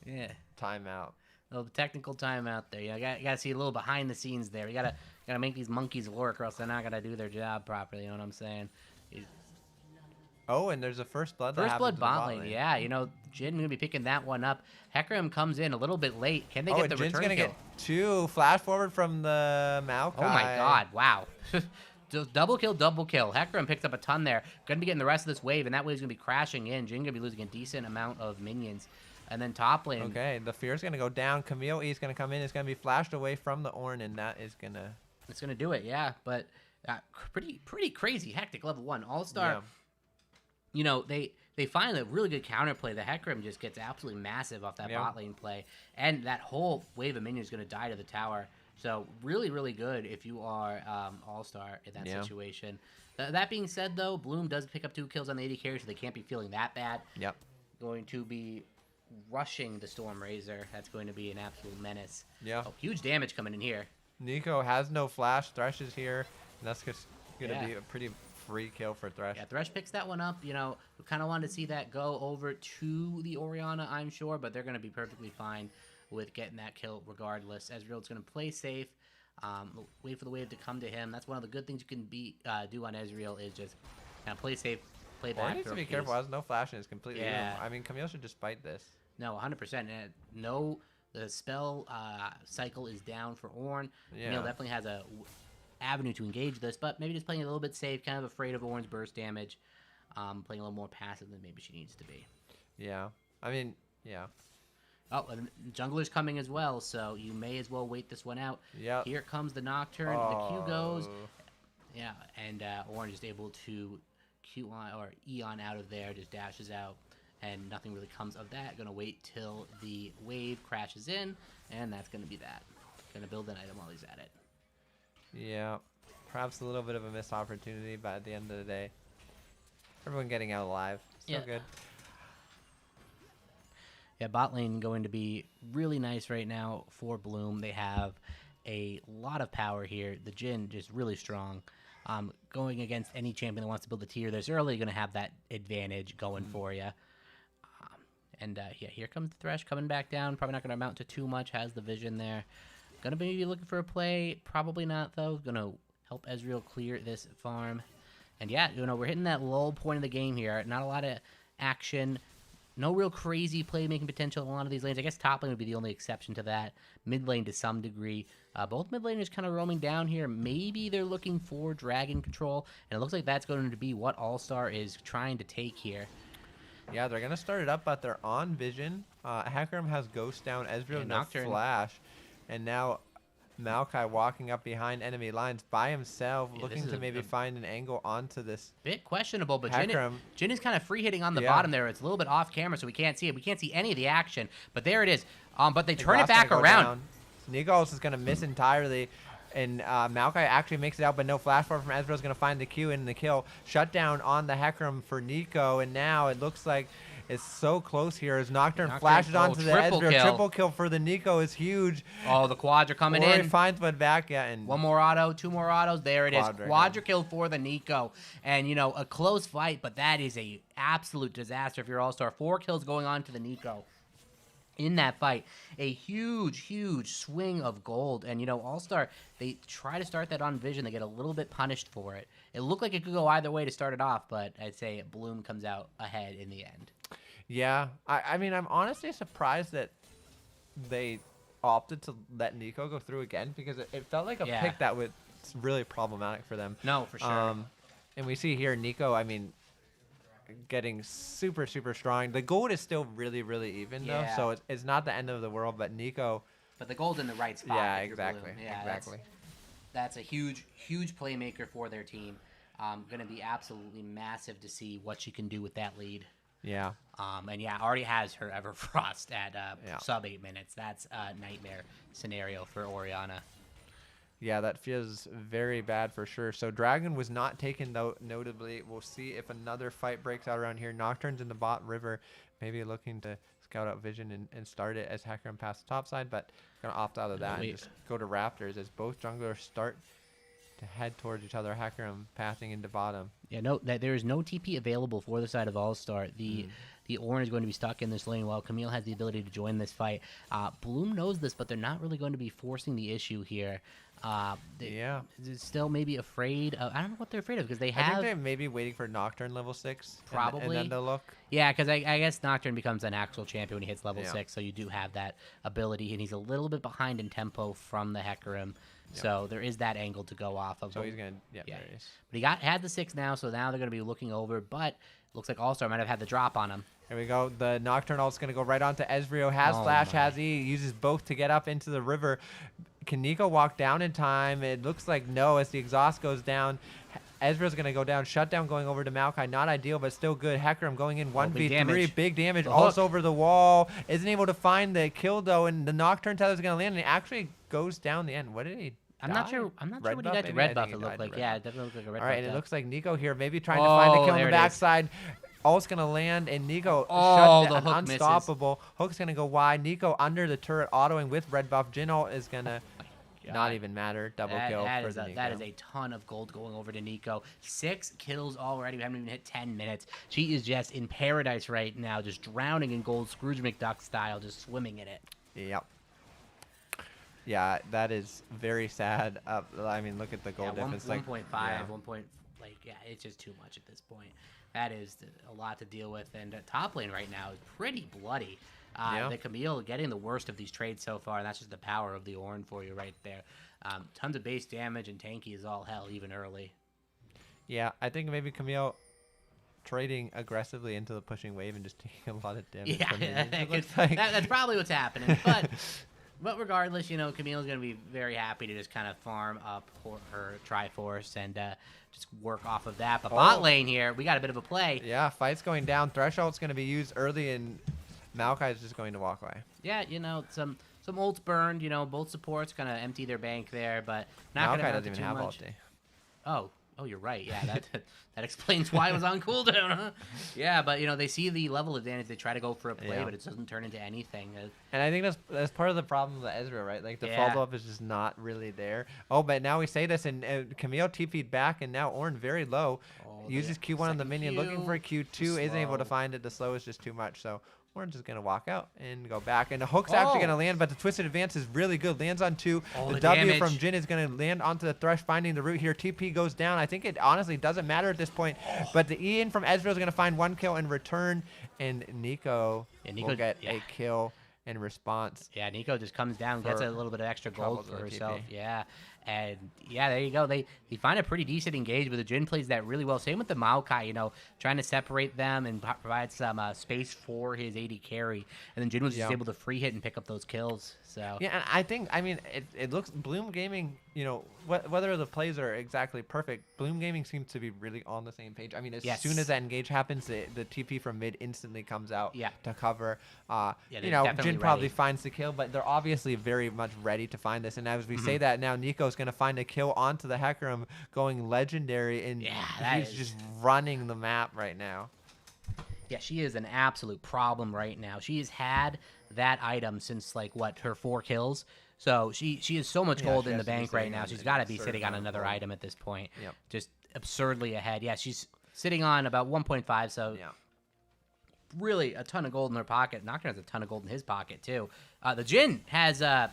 S3: timeout.
S1: A little technical timeout there. You gotta see a little behind the scenes there. You gotta make these monkeys work, or else they're not gonna do their job properly. You know what I'm saying?
S3: Oh, and there's a first blood.
S1: First blood bot lane. Yeah, Jhin gonna be picking that one up. Hecarim comes in a little bit late. Can they get the
S3: Jin's
S1: return
S3: gonna
S1: kill?
S3: get 2 flash forward from the Maokai.
S1: Oh my god! Wow. Just double kill. Hecarim picks up a ton there. Gonna be getting the rest of this wave, and that wave's gonna be crashing in. Jhin gonna be losing a decent amount of minions. And then top lane.
S3: Okay, the fear's gonna go down. Camille E's gonna come in. It's gonna be flashed away from the Ornn, and that is gonna.
S1: It's gonna do it, yeah. But pretty crazy, hectic level 1 All-Star.
S3: Yeah.
S1: They find a really good counterplay. The Hecarim just gets absolutely massive off that bot lane play, and that whole wave of minions is gonna die to the tower. So really, really good if you are All-Star in that situation. That being said, though, Bloom does pick up 2 kills on the AD carry, so they can't be feeling that bad.
S3: Yep.
S1: Going to be rushing the Storm Razor. That's going to be an absolute menace.
S3: Yeah.
S1: Oh, huge damage coming in here.
S3: Nico has no flash. Thresh is here, and that's just gonna be a pretty free kill for Thresh.
S1: Yeah, Thresh picks that one up. We kind of wanted to see that go over to the Orianna, I'm sure, but they're going to be perfectly fine with getting that kill regardless. Ezreal's going to play safe, wait for the wave to come to him. That's one of the good things you can do on Ezreal is just kind of play safe, play back.
S3: He needs to be careful. Has no flash and is completely.
S1: Yeah.
S3: I mean, Camille should just bite this.
S1: No, 100%. The spell cycle is down for Ornn.
S3: Yeah.
S1: Camille definitely has a avenue to engage this, but maybe just playing a little bit safe, kind of afraid of Ornn's burst damage, playing a little more passive than maybe she needs to be.
S3: Yeah. I mean, yeah.
S1: Oh, and jungler's coming as well, so you may as well wait this one out.
S3: Yeah.
S1: Here comes the Nocturne. The Q goes. Yeah, and Ornn is able to Q on or E on out of there, just dashes out, and nothing really comes of that. Gonna wait till the wave crashes in, and that's gonna be that. Gonna build an item while he's at it.
S3: Yeah. Perhaps a little bit of a missed opportunity, but at the end of the day, everyone getting out alive. Still good.
S1: Yeah, bot lane going to be really nice right now for Bloom. They have a lot of power here. The Jhin just really strong. Going against any champion that wants to build a tier, there's early going to have that advantage going for you. Yeah, here comes the Thresh coming back down. Probably not going to amount to too much. Has the vision there. Going to be looking for a play. Probably not, though. Going to help Ezreal clear this farm. And yeah, we're hitting that lull point of the game here. Not a lot of action. No real crazy playmaking potential in a lot of these lanes. I guess top lane would be the only exception to that. Mid lane to some degree. Both mid laners kind of roaming down here. Maybe they're looking for dragon control. And it looks like that's going to be what All-Star is trying to take here.
S3: Yeah, they're going to start it up, but they're on vision. Hecarim has Ghost down, Ezreal no
S1: Nocturne.
S3: Flash. And now Maokai walking up behind enemy lines by himself,
S1: Yeah,
S3: looking
S1: this
S3: to
S1: is
S3: maybe find an angle onto this.
S1: Bit questionable, but
S3: Hecarim.
S1: Jhin is kind of free hitting on the
S3: Yeah.
S1: bottom there. It's a little bit off camera, so we can't see it. We can't see any of the action, but there it is. But they turn it
S3: Glass
S1: back
S3: gonna go
S1: around.
S3: down. Nikos is going to miss entirely. And Maokai actually makes it out, but no flash forward from Ezreal is going to find the Q in the kill. Shut down on the Hecarim for Nico, and now it looks like it's so close here as Nocturne flashes onto the
S1: triple
S3: Ezreal.
S1: kill.
S3: Triple kill for the Nico is huge.
S1: Oh, the quads are coming
S3: Ori
S1: in.
S3: finds one back, yeah, and
S1: One more auto, two more autos. There it is.
S3: Quadra kill.
S1: Quadra kill for the Nico. And, a close fight, but that is a absolute disaster if you're All-Star. 4 kills going on to the Nico. In that fight, a huge swing of gold. And, All-Star, they try to start that on vision. They get a little bit punished for it. It looked like it could go either way to start it off, but I'd say Bloom comes out ahead in the end.
S3: yeah. I mean, I'm honestly surprised that they opted to let Nico go through again because it felt like a
S1: Yeah.
S3: pick that was really problematic for them.
S1: No, for sure.
S3: And we see here Nico, I mean, getting super strong. The gold is still really even though,
S1: Yeah.
S3: so it's not the end of the world. But Nico,
S1: But the gold's in the right spot.
S3: yeah,
S1: if you're Bloom.
S3: exactly,
S1: Yeah,
S3: exactly.
S1: That's a huge playmaker for their team. Going to be absolutely massive to see what she can do with that lead.
S3: Yeah,
S1: And yeah, already has her Everfrost at
S3: Yeah.
S1: sub 8 minutes. That's a nightmare scenario for Orianna.
S3: yeah, that feels very bad for sure. So Dragon was not taken though. Notably, we'll see if another fight breaks out around here. Nocturne's in the bot river, maybe looking to scout out vision and start it as Hecarim past the top side, but gonna opt out of that and
S1: Wait.
S3: just go to Raptors as both junglers start to head towards each other. Hecarim passing into bottom.
S1: Yeah, no, there is no TP available for the side of All-Star. The Ornn is going to be stuck in this lane while Camille has the ability to join this fight. Bloom knows this, but they're not really going to be forcing the issue here.
S3: Yeah.
S1: They're still maybe afraid of, I don't know what they're afraid of because they
S3: I
S1: have.
S3: think they're maybe waiting for Nocturne level 6. And
S1: Probably.
S3: then they'll look.
S1: Yeah, because I guess Nocturne becomes an actual champion when he hits level
S3: Yeah.
S1: 6, so you do have that ability, and he's a little bit behind in tempo from the Hecarim, so there is that angle to go off of.
S3: So he's going to, yeah,
S1: Yeah.
S3: there it is.
S1: But he had the 6 now, so now they're going to be looking over, but looks like All-Star might have had the drop on him.
S3: Here we go. The Nocturne ult's going to go right onto Ezreal. Has
S1: Oh
S3: Flash,
S1: my.
S3: has E. Uses both to get up into the river. Can Nico walk down in time? It looks like no as the exhaust goes down. Ezreal's going to go down. Shutdown going over to Maokai. Not ideal, but still good. Hecarim going in 1v3.
S1: damage.
S3: Big damage.
S1: The
S3: Also
S1: hook.
S3: over the wall. Isn't able to find the kill, though. And the Nocturne tether's going to land. And it actually goes down the end. What did he
S1: I'm not
S3: die?
S1: sure. I'm not
S3: Red
S1: sure what he
S3: buff?
S1: got to
S3: Maybe? I
S1: red
S3: think
S1: buff.
S3: he
S1: It
S3: died
S1: looked
S3: to
S1: like.
S3: red
S1: Yeah,
S3: buff.
S1: it definitely looked like a red
S3: All
S1: buff.
S3: right, and it
S1: death.
S3: looks like Nico here maybe trying to find the kill on
S1: there
S3: the
S1: it is.
S3: backside. Ult's going to land, and Nico
S1: Oh,
S3: shut
S1: the
S3: down,
S1: hook misses.
S3: unstoppable. Hook's going to go wide. Nico under the turret, autoing with red buff. Jhin ult is going to not
S1: God.
S3: even matter. Double
S1: That-
S3: kill
S1: that
S3: for
S1: is
S3: the
S1: a,
S3: Nico.
S1: that is a ton of gold going over to Nico. 6 kills already. We haven't even hit 10 minutes. She is just in paradise right now, just drowning in gold, Scrooge McDuck style, just swimming in it.
S3: Yep. Yeah, that is very sad. I mean, look at the gold
S1: Yeah,
S3: difference.
S1: 1.5,
S3: yeah.
S1: 1 point, yeah, it's just too much at this point. That is a lot to deal with, and top lane right now is pretty bloody.
S3: Yeah.
S1: The Camille getting the worst of these trades so far, and that's just the power of the Ornn for you right there. Tons of base damage, and tanky is all hell, even early.
S3: Yeah, I think maybe Camille trading aggressively into the pushing wave and just taking a lot of damage.
S1: Yeah,
S3: from minions, it looks
S1: that-
S3: like.
S1: that's probably what's happening. But regardless, Camille's going to be very happy to just kind of farm up her Triforce and just work off of that. But bot lane here, we got a bit of a play.
S3: Yeah, fight's going down. Threshold's going to be used early, and Maokai is just going to walk away.
S1: Yeah, some ults burned. Both supports kind of empty their bank there, but not going to
S3: Maokai
S1: have
S3: doesn't
S1: too
S3: even have
S1: much.
S3: ulti.
S1: Oh, Oh, you're right. Yeah, that explains why it was on cooldown, huh? Yeah, but they see the level advantage. They try to go for a play,
S3: Yeah.
S1: but it doesn't turn into anything.
S3: And I think that's part of the problem with Ezreal, right? Like the
S1: Yeah.
S3: follow up is just not really there. Oh, but now we say this, and Camille TP'd back, and now Ornn very low.
S1: Oh,
S3: Uses
S1: the
S3: Q1 on the
S1: second
S3: minion, looking for a
S1: Q.
S3: Q2, isn't able to
S1: Slow.
S3: find it. The slow is just too much, so Ornn's just gonna walk out and go back. And the hook's actually
S1: Oh.
S3: gonna land, but the twisted advance is really good. Lands on 2.
S1: Oh,
S3: the
S1: the
S3: W
S1: damage.
S3: from Jin is gonna land onto the Thresh, finding the root here. TP goes down. I think it honestly doesn't matter at this point. But the Ian from Ezreal is gonna find 1 kill in return, and Nico,
S1: Yeah, Nico-
S3: will get
S1: yeah.
S3: a kill in response.
S1: Yeah, Nico just comes down, gets
S3: For
S1: a little bit of extra
S3: trouble
S1: gold
S3: to
S1: for
S3: the
S1: herself.
S3: TP.
S1: Yeah, and yeah, there you go. They find a pretty decent engage, but the Jin plays that really well. Same with the Maokai, trying to separate them and provide some space for his AD carry. And then Jin was just
S3: Yeah.
S1: able to free hit and pick up those kills. So
S3: Yeah, and I think, it looks, Bloom Gaming, whether the plays are exactly perfect, Bloom Gaming seems to be really on the same page. I mean, as
S1: Yes.
S3: soon as that engage happens, the TP from mid instantly comes out
S1: Yeah.
S3: to cover.
S1: Yeah, they're
S3: Jin
S1: definitely
S3: probably
S1: ready.
S3: finds the kill, but they're obviously very much ready to find this. And as we
S1: Mm-hmm.
S3: say that, now Nico's going to find a kill onto the Hecarim, going legendary, and
S1: Yeah, that
S3: he's
S1: is-
S3: just running the map right now.
S1: yeah, she is an absolute problem right now. She has had that item since her 4 kills. So she has so much
S3: Yeah,
S1: gold
S3: she
S1: in
S3: has
S1: the
S3: to be
S1: bank right
S3: sitting
S1: now.
S3: on
S1: She's
S3: an
S1: got to be
S3: absurd
S1: sitting on
S3: amount of
S1: another
S3: gold.
S1: item at this point.
S3: Yep.
S1: Just absurdly ahead. Yeah, she's sitting on about 1.5. So
S3: Yeah.
S1: really a ton of gold in her pocket. Nocturne has a ton of gold in his pocket too. The Jin has had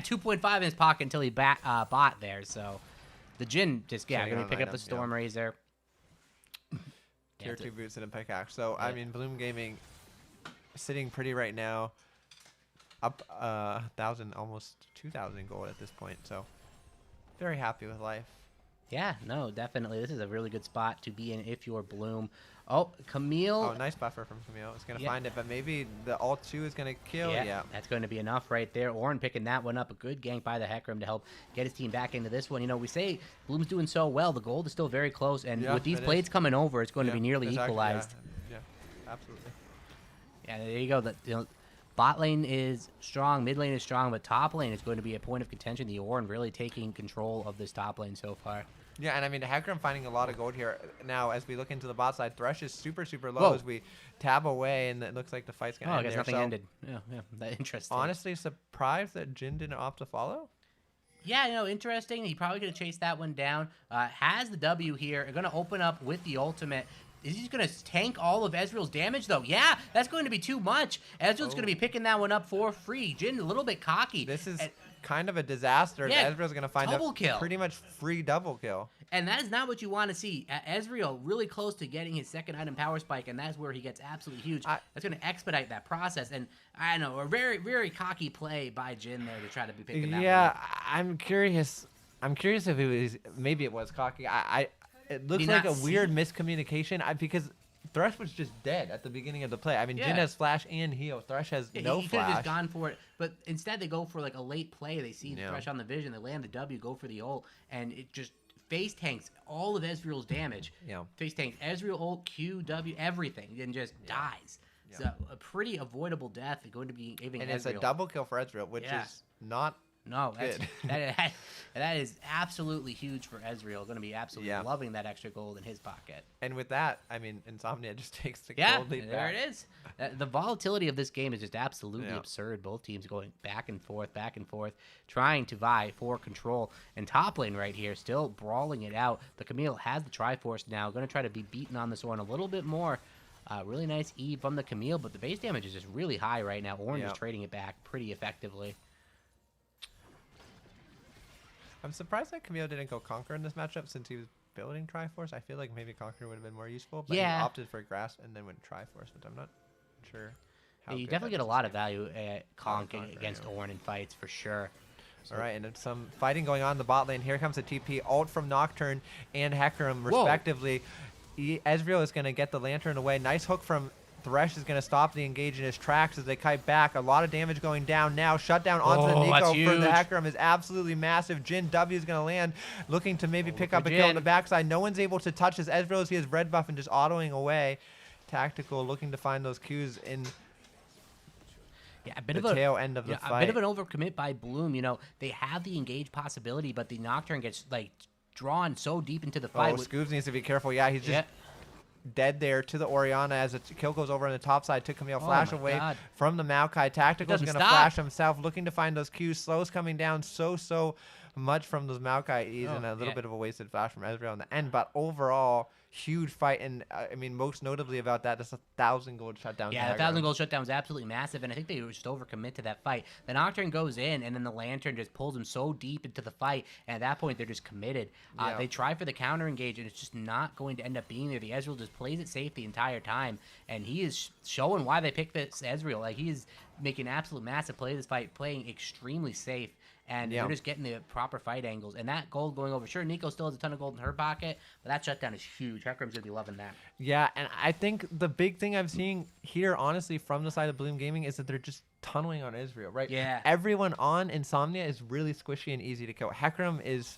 S1: 2.5 in his pocket until he bought there. So the Jin just
S3: Sitting
S1: gonna
S3: on
S1: pick up the
S3: items, yeah.
S1: Storm Razor.
S3: Tier
S1: it's
S3: 2 boots and a pickaxe. So, I
S1: Yeah.
S3: mean, Bloom Gaming sitting pretty right now. Up 1,000, almost 2,000 gold at this point. So, very happy with life.
S1: Yeah, no, definitely. This is a really good spot to be in if you're Bloom. Oh, Camille.
S3: Oh, nice buffer from Camille. It's going to
S1: Yeah.
S3: find it, but maybe the ult 2 is going to kill. Yeah.
S1: That's going to be enough right there. Ornn picking that one up. A good gank by the Hecarim to help get his team back into this one. We say Bloom's doing so well. The gold is still very close, and
S3: Yeah,
S1: with these
S3: it
S1: blades
S3: is.
S1: coming over, it's going to
S3: Yeah,
S1: be nearly
S3: exactly,
S1: equalized.
S3: Yeah, absolutely.
S1: Yeah, there you go. Bot lane is strong, mid lane is strong, but top lane is going to be a point of contention. The Ornn really taking control of this top lane so far.
S3: Yeah, and I mean, Hecarim finding a lot of gold here. Now, as we look into the bot side, Thresh is super, super low
S1: Whoa.
S3: as we tab away, and it looks like the fight's going to
S1: Oh, I
S3: end
S1: guess
S3: there.
S1: nothing
S3: So,
S1: ended. Yeah, that interesting.
S3: honestly, surprised that Jin didn't opt to follow.
S1: Yeah, interesting. He probably going to chase that one down. Has the W here. Going to open up with the ultimate. Is he going to tank all of Ezreal's damage, though? Yeah, that's going to be too much. Ezreal's going to be picking that one up for free. Jin a little bit cocky.
S3: This is
S1: And-
S3: kind of a disaster.
S1: Yeah,
S3: Ezreal's going to find
S1: double
S3: a
S1: kill.
S3: pretty much free double kill.
S1: And that is not what you want to see. Ezreal really close to getting his second item power spike, and that's where he gets absolutely huge. That's going to expedite that process. And I don't know, a very, very cocky play by Jin there to try to be picking that one
S3: Yeah,
S1: up.
S3: I'm curious. I'm curious if it was, maybe it was cocky. It looks
S1: you
S3: like
S1: not
S3: a weird miscommunication because Thresh was just dead at the beginning of the play. I mean, Jin
S1: Yeah.
S3: has flash and heal. Thresh has no
S1: he could have just
S3: flash.
S1: gone for it, but instead they go for like a late play. They see
S3: Yeah.
S1: Thresh on the vision, they land the W, go for the ult, and it just face tanks all of Ezreal's damage.
S3: Yeah.
S1: Face tanks Ezreal ult, Q, W, everything, and just dies.
S3: Yeah.
S1: So a pretty avoidable death going to be giving
S3: And
S1: Ezreal.
S3: it's a double kill for Ezreal, which
S1: Yeah.
S3: is not
S1: No, that's,
S3: good.
S1: that is absolutely huge for Ezreal. Going to be absolutely
S3: Yeah.
S1: loving that extra gold in his pocket.
S3: And with that, I mean, Insomnia just takes the
S1: Yeah,
S3: gold lead
S1: there
S3: back.
S1: it is. The volatility of this game is just absolutely
S3: Yeah.
S1: absurd. Both teams going back and forth, trying to vie for control. And top lane right here, still brawling it out. The Camille has the Triforce now. Going to try to be beaten on this one a little bit more. Really nice E from the Camille, but the base damage is just really high right now. Orange
S3: Yeah.
S1: is trading it back pretty effectively.
S3: I'm surprised that Camille didn't go Conquer in this matchup since he was building Triforce. I feel like maybe Conquer would have been more useful, but
S1: Yeah.
S3: he opted for Grasp and then went Triforce, which I'm not sure.
S1: Yeah, you
S3: good
S1: definitely
S3: that
S1: get a
S3: is
S1: lot
S3: this
S1: of
S3: game.
S1: value at Conk
S3: Conquer,
S1: against
S3: yeah.
S1: Ornn in fights for sure.
S3: All right, and it's some fighting going on in the bot lane. Here comes the TP, ult from Nocturne and Hecarim,
S1: Whoa.
S3: respectively. Ezreal is going to get the Lantern away. Nice hook from Thresh is going to stop the engage in his tracks as they kite back. A lot of damage going down now. Shutdown onto the
S1: Oh,
S3: Nico
S1: that's
S3: for the
S1: huge.
S3: Hecarim is absolutely massive. Jin W is going to land, looking to maybe pick
S1: for
S3: up a kill on
S1: Jin.
S3: the backside. No one's able to touch his Ezreal as he has red buff and just autoing away. Tactical, looking to find those Qs in
S1: Yeah, a bit
S3: the
S1: of a
S3: tail end of the
S1: yeah,
S3: fight.
S1: a bit of an overcommit by Bloom. They have the engage possibility, but the Nocturne gets like drawn so deep into the fight.
S3: Scoobs needs to be careful. Yeah, he's just dead there to the Orianna as the kill goes over on the top side. Took Camille flash away from the Maokai. Tactical's going to flash himself, looking to find those Qs. Slow's coming down so much from those Maokai. And a little bit of a wasted flash from Ezreal in the end. But overall, huge fight. And I mean, most notably about that, that's 1,000 gold shutdown.
S1: Yeah, the 1,000 gold shutdown was absolutely massive. And I think they were just overcommit to that fight. The Nocturne goes in, and then the Lantern just pulls him so deep into the fight. And at that point, they're just committed. They try for the counter engage, and it's just not going to end up being there. The Ezreal just plays it safe the entire time. And he is showing why they picked this Ezreal. Like, he is making absolute massive play this fight, playing extremely safe. And they're just getting the proper fight angles. And that gold going over. Sure, Nico still has a ton of gold in her pocket, but that shutdown is huge. Hecarim's going to be loving that.
S3: Yeah, and I think the big thing I'm seeing here, honestly, from the side of Bloom Gaming is that they're just tunneling on Israel, right?
S1: Yeah.
S3: Everyone on Insomnia is really squishy and easy to kill. Hecarim is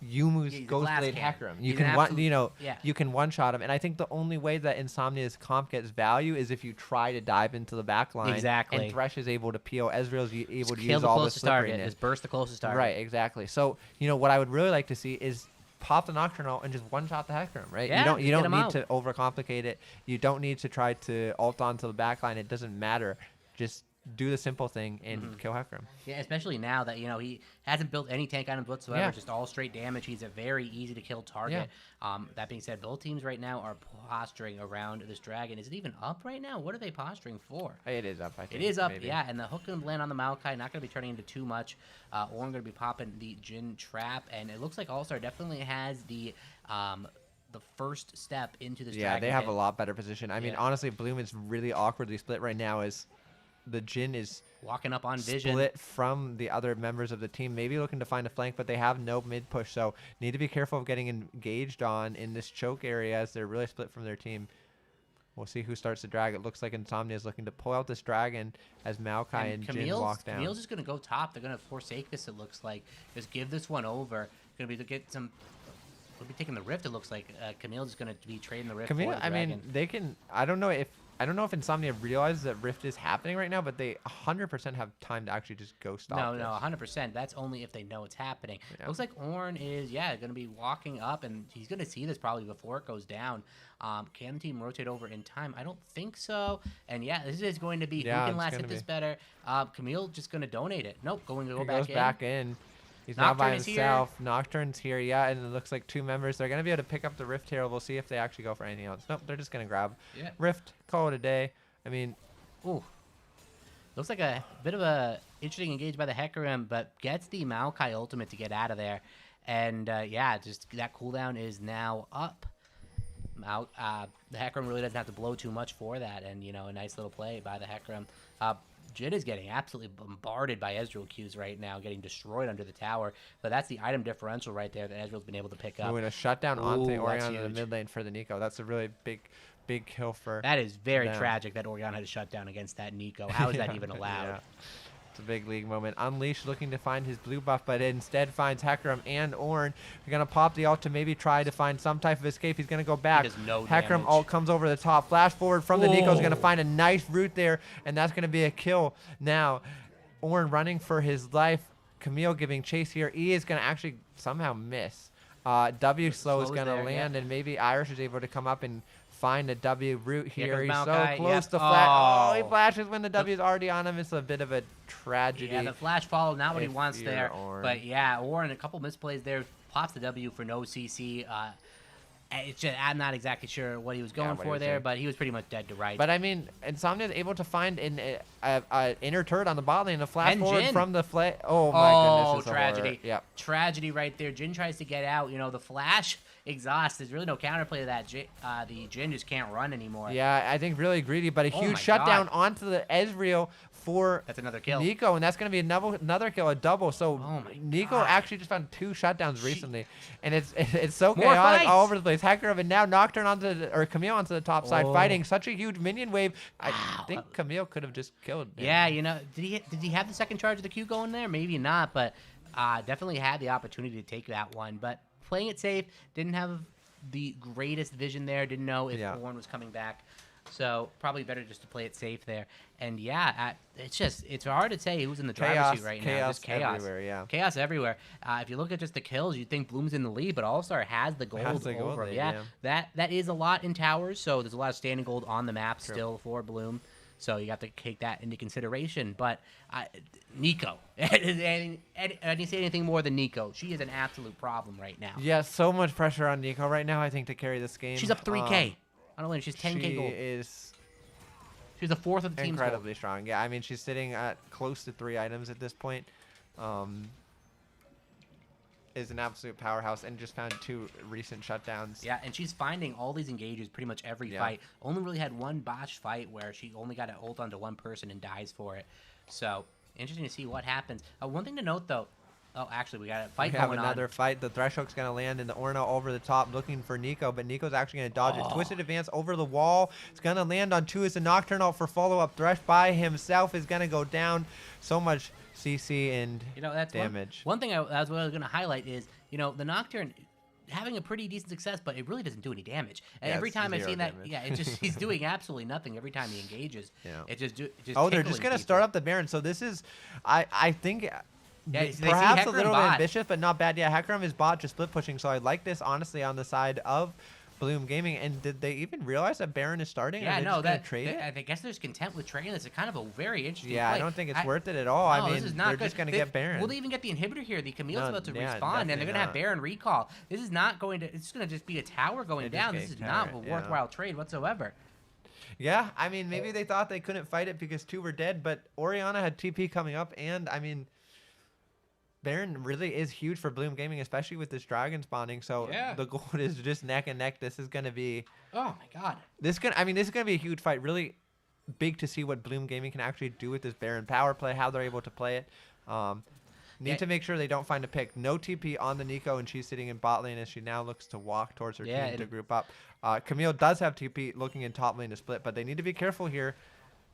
S3: Yumu's Ghostblade Hecarim. You can one-shot him. And I think the only way that Insomnia's comp gets value is if you try to dive into the back line.
S1: Exactly.
S3: And Thresh is able to peel. Ezreal's able to
S1: kill
S3: use
S1: the
S3: all the
S1: closest target.
S3: slipperiness.
S1: Just burst the closest target.
S3: Right, exactly. So, what I would really like to see is pop the Nocturnal and just one-shot the Hecarim, right?
S1: Yeah,
S3: you don't need
S1: out.
S3: to overcomplicate it. You don't need to try to ult onto the back line. It doesn't matter. Just do the simple thing and kill Hecarim.
S1: Yeah, especially now that, he hasn't built any tank items whatsoever, just all straight damage. He's a very easy to kill target. That being said, both teams right now are posturing around this dragon. Is it even up right now? What are they posturing for?
S3: It is up, I think.
S1: It is up,
S3: maybe.
S1: yeah, and the hook going to land on the Maokai, not going to be turning into too much. Ornn going to be popping the Jhin trap, and it looks like All-Star definitely has the first step into this dragon.
S3: Yeah, they have a lot better position. I mean, honestly, Bloom is really awkwardly split right now as the Jhin is
S1: walking up on Vision,
S3: split from the other members of the team, maybe looking to find a flank, but they have no mid push, so need to be careful of getting engaged on in this choke area as they're really split from their team. We'll see who starts to drag. It looks like Insomnia is looking to pull out this dragon as Maokai and Jhin walk down.
S1: Camille's just going to go top. They're going to forsake this, it looks like. Just give this one over. Going to be to get some... We'll be taking the Rift, it looks like. Camille's just going to be trading the Rift
S3: Camille,
S1: for the dragon.
S3: mean, they can... I don't know if Insomnia realizes that Rift is happening right now, but they 100% have time to actually just go stop
S1: No, 100%. That's only if they know it's happening.
S3: Yeah.
S1: Looks like Ornn is, going to be walking up, and he's going to see this probably before it goes down. Can the team rotate over in time? I don't think so. And, this is going to be who can last hit this better. Camille just going to donate it. Nope, going to go back in.
S3: He goes back in. He's now by himself. Nocturne's here, and it looks like two members. They're going to be able to pick up the Rift here. We'll see if they actually go for anything else. Nope, they're just going to grab Rift, call it a day. I mean...
S1: Ooh. Looks like a bit of a interesting engage by the Hecarim, but gets the Maokai ultimate to get out of there. And, just that cooldown is now up. The Hecarim really doesn't have to blow too much for that, and, a nice little play by the Hecarim. Jhin is getting absolutely bombarded by Ezreal Qs right now, getting destroyed under the tower. But that's the item differential right there that Ezreal's been able to pick up.
S3: Ooh, and a shutdown onto Orianna in the mid lane for the Nico. That's a really big kill for
S1: That is very tragic that Orianna had a shutdown against that Nico. How is that even allowed?
S3: Yeah. It's a big league moment. Unleashed looking to find his blue buff, but instead finds Hecarim and Ornn. They're going to pop the ult to maybe try to find some type of escape. He's going to go back. Hecarim ult comes over the top. Flash forward from the Nico. Is going to find a nice route there, and that's going to be a kill. Now, Ornn running for his life. Camille giving chase here. E is going to actually somehow miss. W slow is going to land, and maybe Irish is able to come up and find a W route here. He's so close to flash. He flashes when the W is already on him. It's a bit of a tragedy.
S1: Yeah, the flash follow, not what he wants there. Ornn. But Ornn, a couple misplays there, pops the W for no CC. It's just, I'm not exactly sure what he was going for there, but he was pretty much dead to rights.
S3: But I mean, Insomnia is able to find an inner turret on the bot lane, a flash forward from the flash. Oh my goodness!
S1: Tragedy! Yep. Tragedy right there. Jhin tries to get out. The flash exhaust. There's really no counterplay to that. The Jhin just can't run anymore.
S3: Yeah, I think really greedy, but a huge shutdown onto the Ezreal for
S1: that's another kill.
S3: Nico, and that's going to be another kill, a double. So Nico actually just found 2 shutdowns recently, and it's so chaotic all over the place. Hecarim and now Nocturne Camille onto the top side, fighting such a huge minion wave. I think Camille could have just killed him.
S1: Yeah, did he have the second charge of the Q going there? Maybe not, but definitely had the opportunity to take that one. But playing it safe, didn't have the greatest vision there. Didn't know if Ornn was coming back. So probably better just to play it safe there. And yeah, it's hard to say who's in the driver's seat right now. Just chaos
S3: everywhere, yeah.
S1: Chaos everywhere. If you look at just the kills, you'd think Bloom's in the lead, but All-Star has the gold over him.
S3: lead,
S1: Yeah, that is a lot in towers, so there's a lot of standing gold on the map still for Bloom. So you have to take that into consideration. But Nico, and you say anything more than Nico? She is an absolute problem right now.
S3: Yeah, so much pressure on Nico right now, I think, to carry this game.
S1: She's up 3K. I don't know. She's 10K gold.
S3: She is
S1: She's the fourth of the team's
S3: incredibly strong. Yeah, I mean, she's sitting at close to 3 items at this point. Is an absolute powerhouse and just found 2 recent shutdowns.
S1: Yeah, and she's finding all these engages pretty much every fight. Only really had one botched fight where she only got to hold on to one person and dies for it. So, interesting to see what happens. One thing to note, though. Oh, actually, we got a fight going on.
S3: We have another fight. The Threshook's going to land in the Orno over the top looking for Nico, but Nico's actually going to dodge it. Twisted advance over the wall. It's going to land on 2 as a Nocturne out for follow-up. Thresh by himself is going to go down. So much CC and
S1: that's
S3: damage.
S1: One thing I was going to highlight is, the Nocturne having a pretty decent success, but it really doesn't do any damage. And every time I've seen that, he's doing absolutely nothing every time he engages.
S3: Yeah.
S1: They're
S3: just going to start up the Baron. So this is, I think...
S1: Yeah,
S3: perhaps a little bit ambitious, but not bad. Yeah, Hecarim is bot just split pushing, so I like this honestly on the side of Bloom Gaming. And did they even realize that Baron is starting?
S1: Yeah, no,
S3: trade it?
S1: I guess there's content with trading this. It's kind of a very interesting play.
S3: I don't think it's worth it at all.
S1: No,
S3: I mean,
S1: this is not
S3: they're
S1: good.
S3: just going to get Baron.
S1: Will they even get the inhibitor here? The Camille's about to respawn, and they're going to
S3: not.
S1: have Baron recall. This is not going to. It's going to just be a tower going down. This is not a worthwhile trade whatsoever.
S3: Yeah, I mean, maybe they thought they couldn't fight it because 2 were dead, but Orianna had TP coming up, and I mean. Baron really is huge for Bloom Gaming, especially with this dragon spawning. So the gold is just neck and neck. This is gonna be.
S1: Oh my god.
S3: This is gonna be a huge fight. Really big to see what Bloom Gaming can actually do with this Baron power play. How they're able to play it. Need to make sure they don't find a pick. No TP on the Nico, and she's sitting in bot lane as she now looks to walk towards her team to group up. Camille does have TP looking in top lane to split, but they need to be careful here.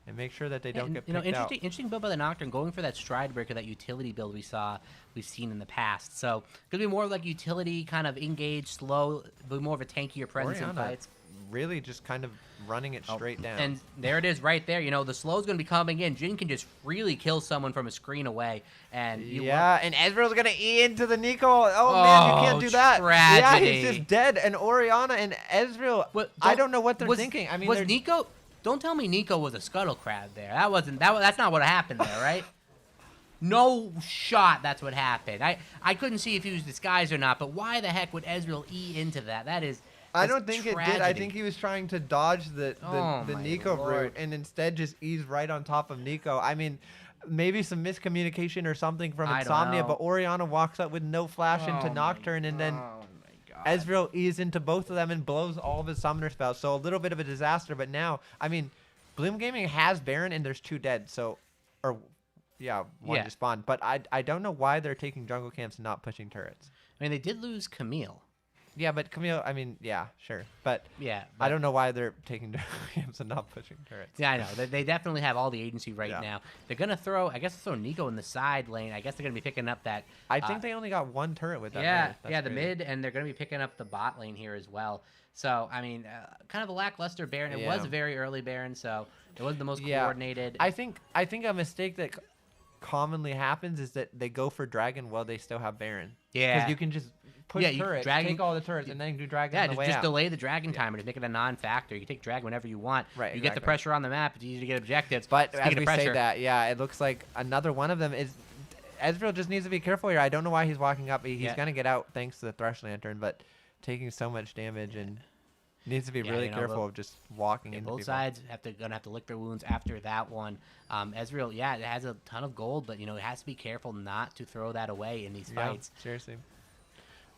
S3: And make sure that they don't get picked out.
S1: Interesting build by the Nocturne, going for that stride breaker, that utility build we've seen in the past. So gonna be more like utility, kind of engage, slow, but more of a tankier presence in fights.
S3: Really just kind of running it straight down.
S1: And there it is right there. The slow's gonna be coming in. Jhin can just freely kill someone from a screen away. And
S3: and Ezreal's gonna E into the Nico. Oh man, you can't do that.
S1: Tragedy.
S3: Yeah, he's just dead. And Orianna and Ezreal, I don't know what they're thinking. I mean,
S1: was Nico? Don't tell me Nico was a scuttle crab there. That's not what happened there, right? No shot that's what happened. I couldn't see if he was disguised or not, but why the heck would Ezreal E into that?
S3: I don't think it did. I think he was trying to dodge the Nico route and instead just ease right on top of Nico. I mean, maybe some miscommunication or something from Insomnia, but Orianna walks up with no flash into Nocturne and then Ezreal eases into both of them and blows all of his summoner spells. So a little bit of a disaster, but now, I mean, Bloom Gaming has Baron and there's 2 dead. So, one just spawned. But I don't know why they're taking jungle camps and not pushing turrets.
S1: I mean, they did lose Camille.
S3: Yeah, but Camille, I mean, yeah, sure. But I don't know why they're taking camps and not pushing turrets.
S1: Yeah, I know. They definitely have all the agency right now. They're going to throw Nico in the side lane. I guess they're going to be picking up that.
S3: I think they only got 1 turret with that.
S1: The mid, and they're going to be picking up the bot lane here as well. So, I mean, kind of a lackluster Baron. It was a very early Baron, so it wasn't the most coordinated.
S3: I think a mistake that commonly happens is that they go for Dragon while they still have Baron.
S1: Yeah.
S3: Because you can just push turrets, take all the turrets, and then do Dragon on the way
S1: just
S3: out.
S1: delay the Dragon timer to make it a non-factor. You can take Dragon whenever you want.
S3: Right,
S1: you get the pressure on the map. It's easy to get objectives.
S3: But as we say that, it looks like another one of them is... Ezreal just needs to be careful here. I don't know why he's walking up. He's going to get out thanks to the Thresh Lantern, but taking so much damage and... Needs to be really careful of just walking into
S1: both
S3: people.
S1: sides gonna have to lick their wounds after that one. Ezreal, it has a ton of gold, but it has to be careful not to throw that away in these fights.
S3: Seriously.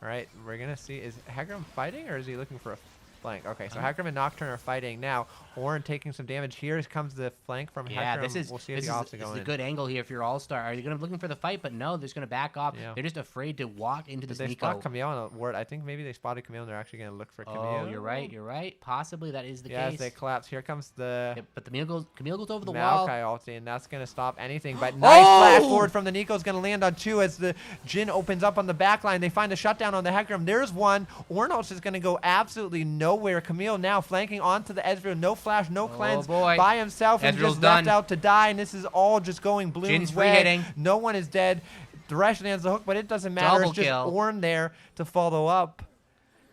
S3: All right, we're gonna see. Is Hecarim fighting or is he looking for a flank? Okay, so Hecarim and Nocturne are fighting now. Ornn taking some damage. Here comes the flank from Hecarim. We'll see if the offs are going.
S1: This is a good angle here if you're All-Star. Are you going to be looking for the fight? But no, they're just going to back off. They're just afraid to walk into this Nico.
S3: They spot Camille on a ward. I think maybe they spotted Camille and they're actually going to look for Camille.
S1: Oh, you're right. Possibly that is the case.
S3: Yeah, as they collapse. Here comes the...
S1: but Camille goes over the wall.
S3: Maokai ulti, and that's going to stop anything. But nice flash forward from the Nico is going to land on 2 as the Jhin opens up on the back line. They find a shutdown on the Hecarim. There's one. Ornn is going to go absolutely nowhere. nowhere. Camille now flanking onto the Ezreal. No flash, no cleanse.
S1: Boy.
S3: By himself and
S1: Ezreal's
S3: just left
S1: done.
S3: out to die. And this is all just going Bloom's
S1: Jin's
S3: way.
S1: free-hitting.
S3: No one is dead. Thresh lands the hook, but it doesn't matter.
S1: Double
S3: It's just
S1: kill.
S3: Ornn there to follow up.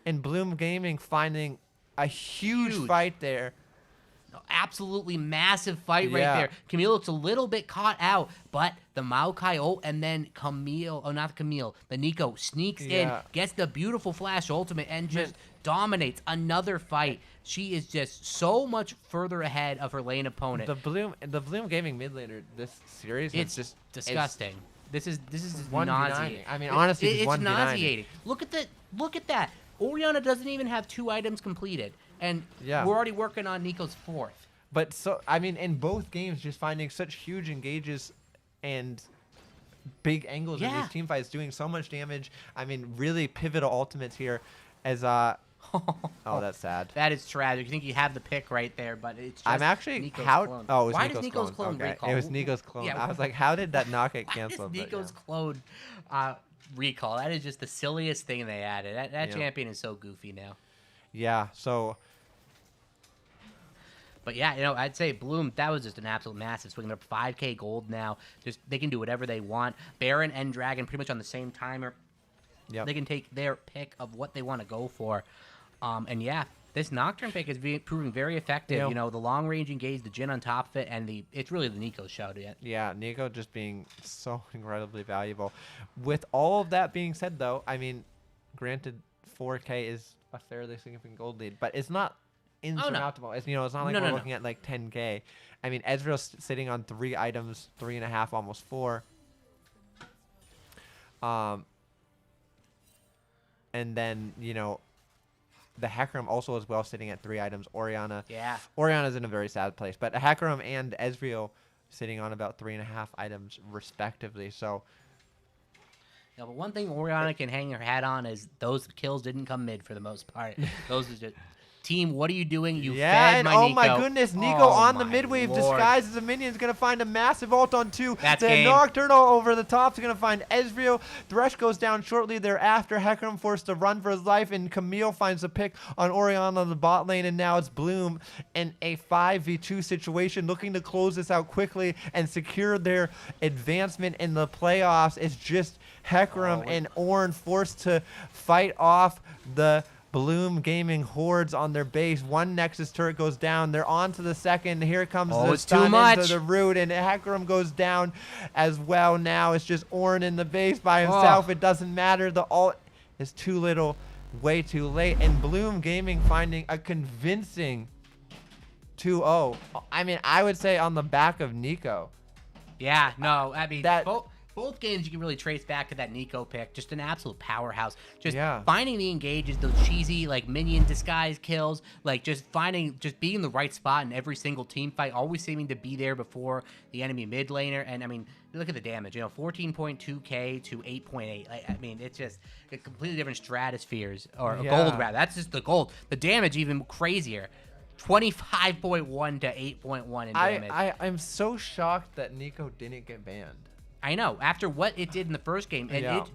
S3: And Bloom Gaming finding a huge fight there.
S1: Absolutely massive fight right
S3: Yeah.
S1: there. Camille looks a little bit caught out, but the Maokai ult, and then Camille, oh, not Camille, the Nico sneaks in,
S3: Yeah.
S1: gets the beautiful flash ultimate, and just dominates another fight. She is just so much further ahead of her lane opponent.
S3: The Bloom Gaming mid laner this series
S1: It's
S3: is just
S1: disgusting. This is just
S3: 1v9.
S1: nauseating.
S3: I mean, honestly,
S1: it's
S3: 1v9.
S1: nauseating. Look at that. Orianna doesn't even have 2 items completed, and
S3: Yeah.
S1: we're already working on Nico's 4th.
S3: But so I mean, in both games, just finding such huge engages and big angles in
S1: Yeah.
S3: these team fights, doing so much damage. I mean, really pivotal ultimates here. As oh, that's sad.
S1: That is tragic. You think you have the pick right there, but it's just
S3: I'm actually
S1: Nico's
S3: how?
S1: clone.
S3: Oh, it was
S1: Why
S3: Nico's
S1: does Nico's clone
S3: Okay.
S1: recall?
S3: It was Nico's clone.
S1: Yeah,
S3: I was like, how did that not get
S1: why
S3: canceled?
S1: does
S3: But yeah.
S1: Nico's clone recall? That is just the silliest thing they added. That
S3: Yeah.
S1: champion is so goofy now.
S3: Yeah. So
S1: But yeah, I'd say Bloom, that was just an absolute massive swing. They're 5K gold now. Just they can do whatever they want. Baron and Dragon pretty much on the same timer.
S3: yeah.
S1: They can take their pick of what they want to go for. And yeah, this Nocturne pick is proving very effective.
S3: Yeah.
S1: The long range engage, the Jhin on top of it, and it's really the Nico show to it.
S3: Yeah, Nico just being so incredibly valuable. With all of that being said, though, I mean, granted, 4K is a fairly significant gold lead, but it's not insurmountable. It's it's not like
S1: No,
S3: we're
S1: no, no.
S3: looking at like 10K. I mean, Ezreal's sitting on 3 items, 3.5, almost 4. And then the Hecarim also as well sitting at 3 items.
S1: Yeah.
S3: Orianna's in a very sad place, but Hecarim and Ezreal sitting on about 3.5 items respectively. So
S1: Yeah, but one thing Orianna can hang her hat on is those kills didn't come mid for the most part. Those are just team. What are you doing? You fed
S3: and
S1: my
S3: oh
S1: Nico.
S3: my goodness, Nico
S1: Oh
S3: on the
S1: my
S3: mid wave
S1: Lord.
S3: disguised as a minion is gonna find a massive ult on 2.
S1: That's
S3: the
S1: game.
S3: Nocturnal over the top is gonna find Ezreal. Thresh goes down shortly thereafter. Hecarim forced to run for his life, and Camille finds a pick on Orianna on the bot lane, and now it's Bloom in a 5v2 situation, looking to close this out quickly and secure their advancement in the playoffs. It's just Hecarim and Ornn forced to fight off the Bloom Gaming hordes on their base. One Nexus turret goes down. They're on to the second. Here comes the
S1: it's too
S3: stun
S1: much.
S3: into the root, and Hecarim goes down as well. Now it's just Ornn in the base by himself. It doesn't matter. The ult is too little, way too late. And Bloom Gaming finding a convincing 2-0. I mean, I would say on the back of Nico.
S1: Yeah, no, I mean,
S3: That-
S1: both games you can really trace back to that Nico pick. Just an absolute powerhouse. Just
S3: Yeah.
S1: finding the engages, those cheesy, like, minion disguise kills. Like, just being in the right spot in every single team fight. Always seeming to be there before the enemy mid laner. And, I mean, look at the damage. 14.2k to 8.8. I mean, it's just a completely different stratospheres. Or
S3: Yeah.
S1: gold, rather. That's just the gold. The damage even crazier. 25.1 to 8.1 in damage.
S3: I'm so shocked that Nico didn't get banned.
S1: I know. After what it did in the first game, and
S3: Yeah.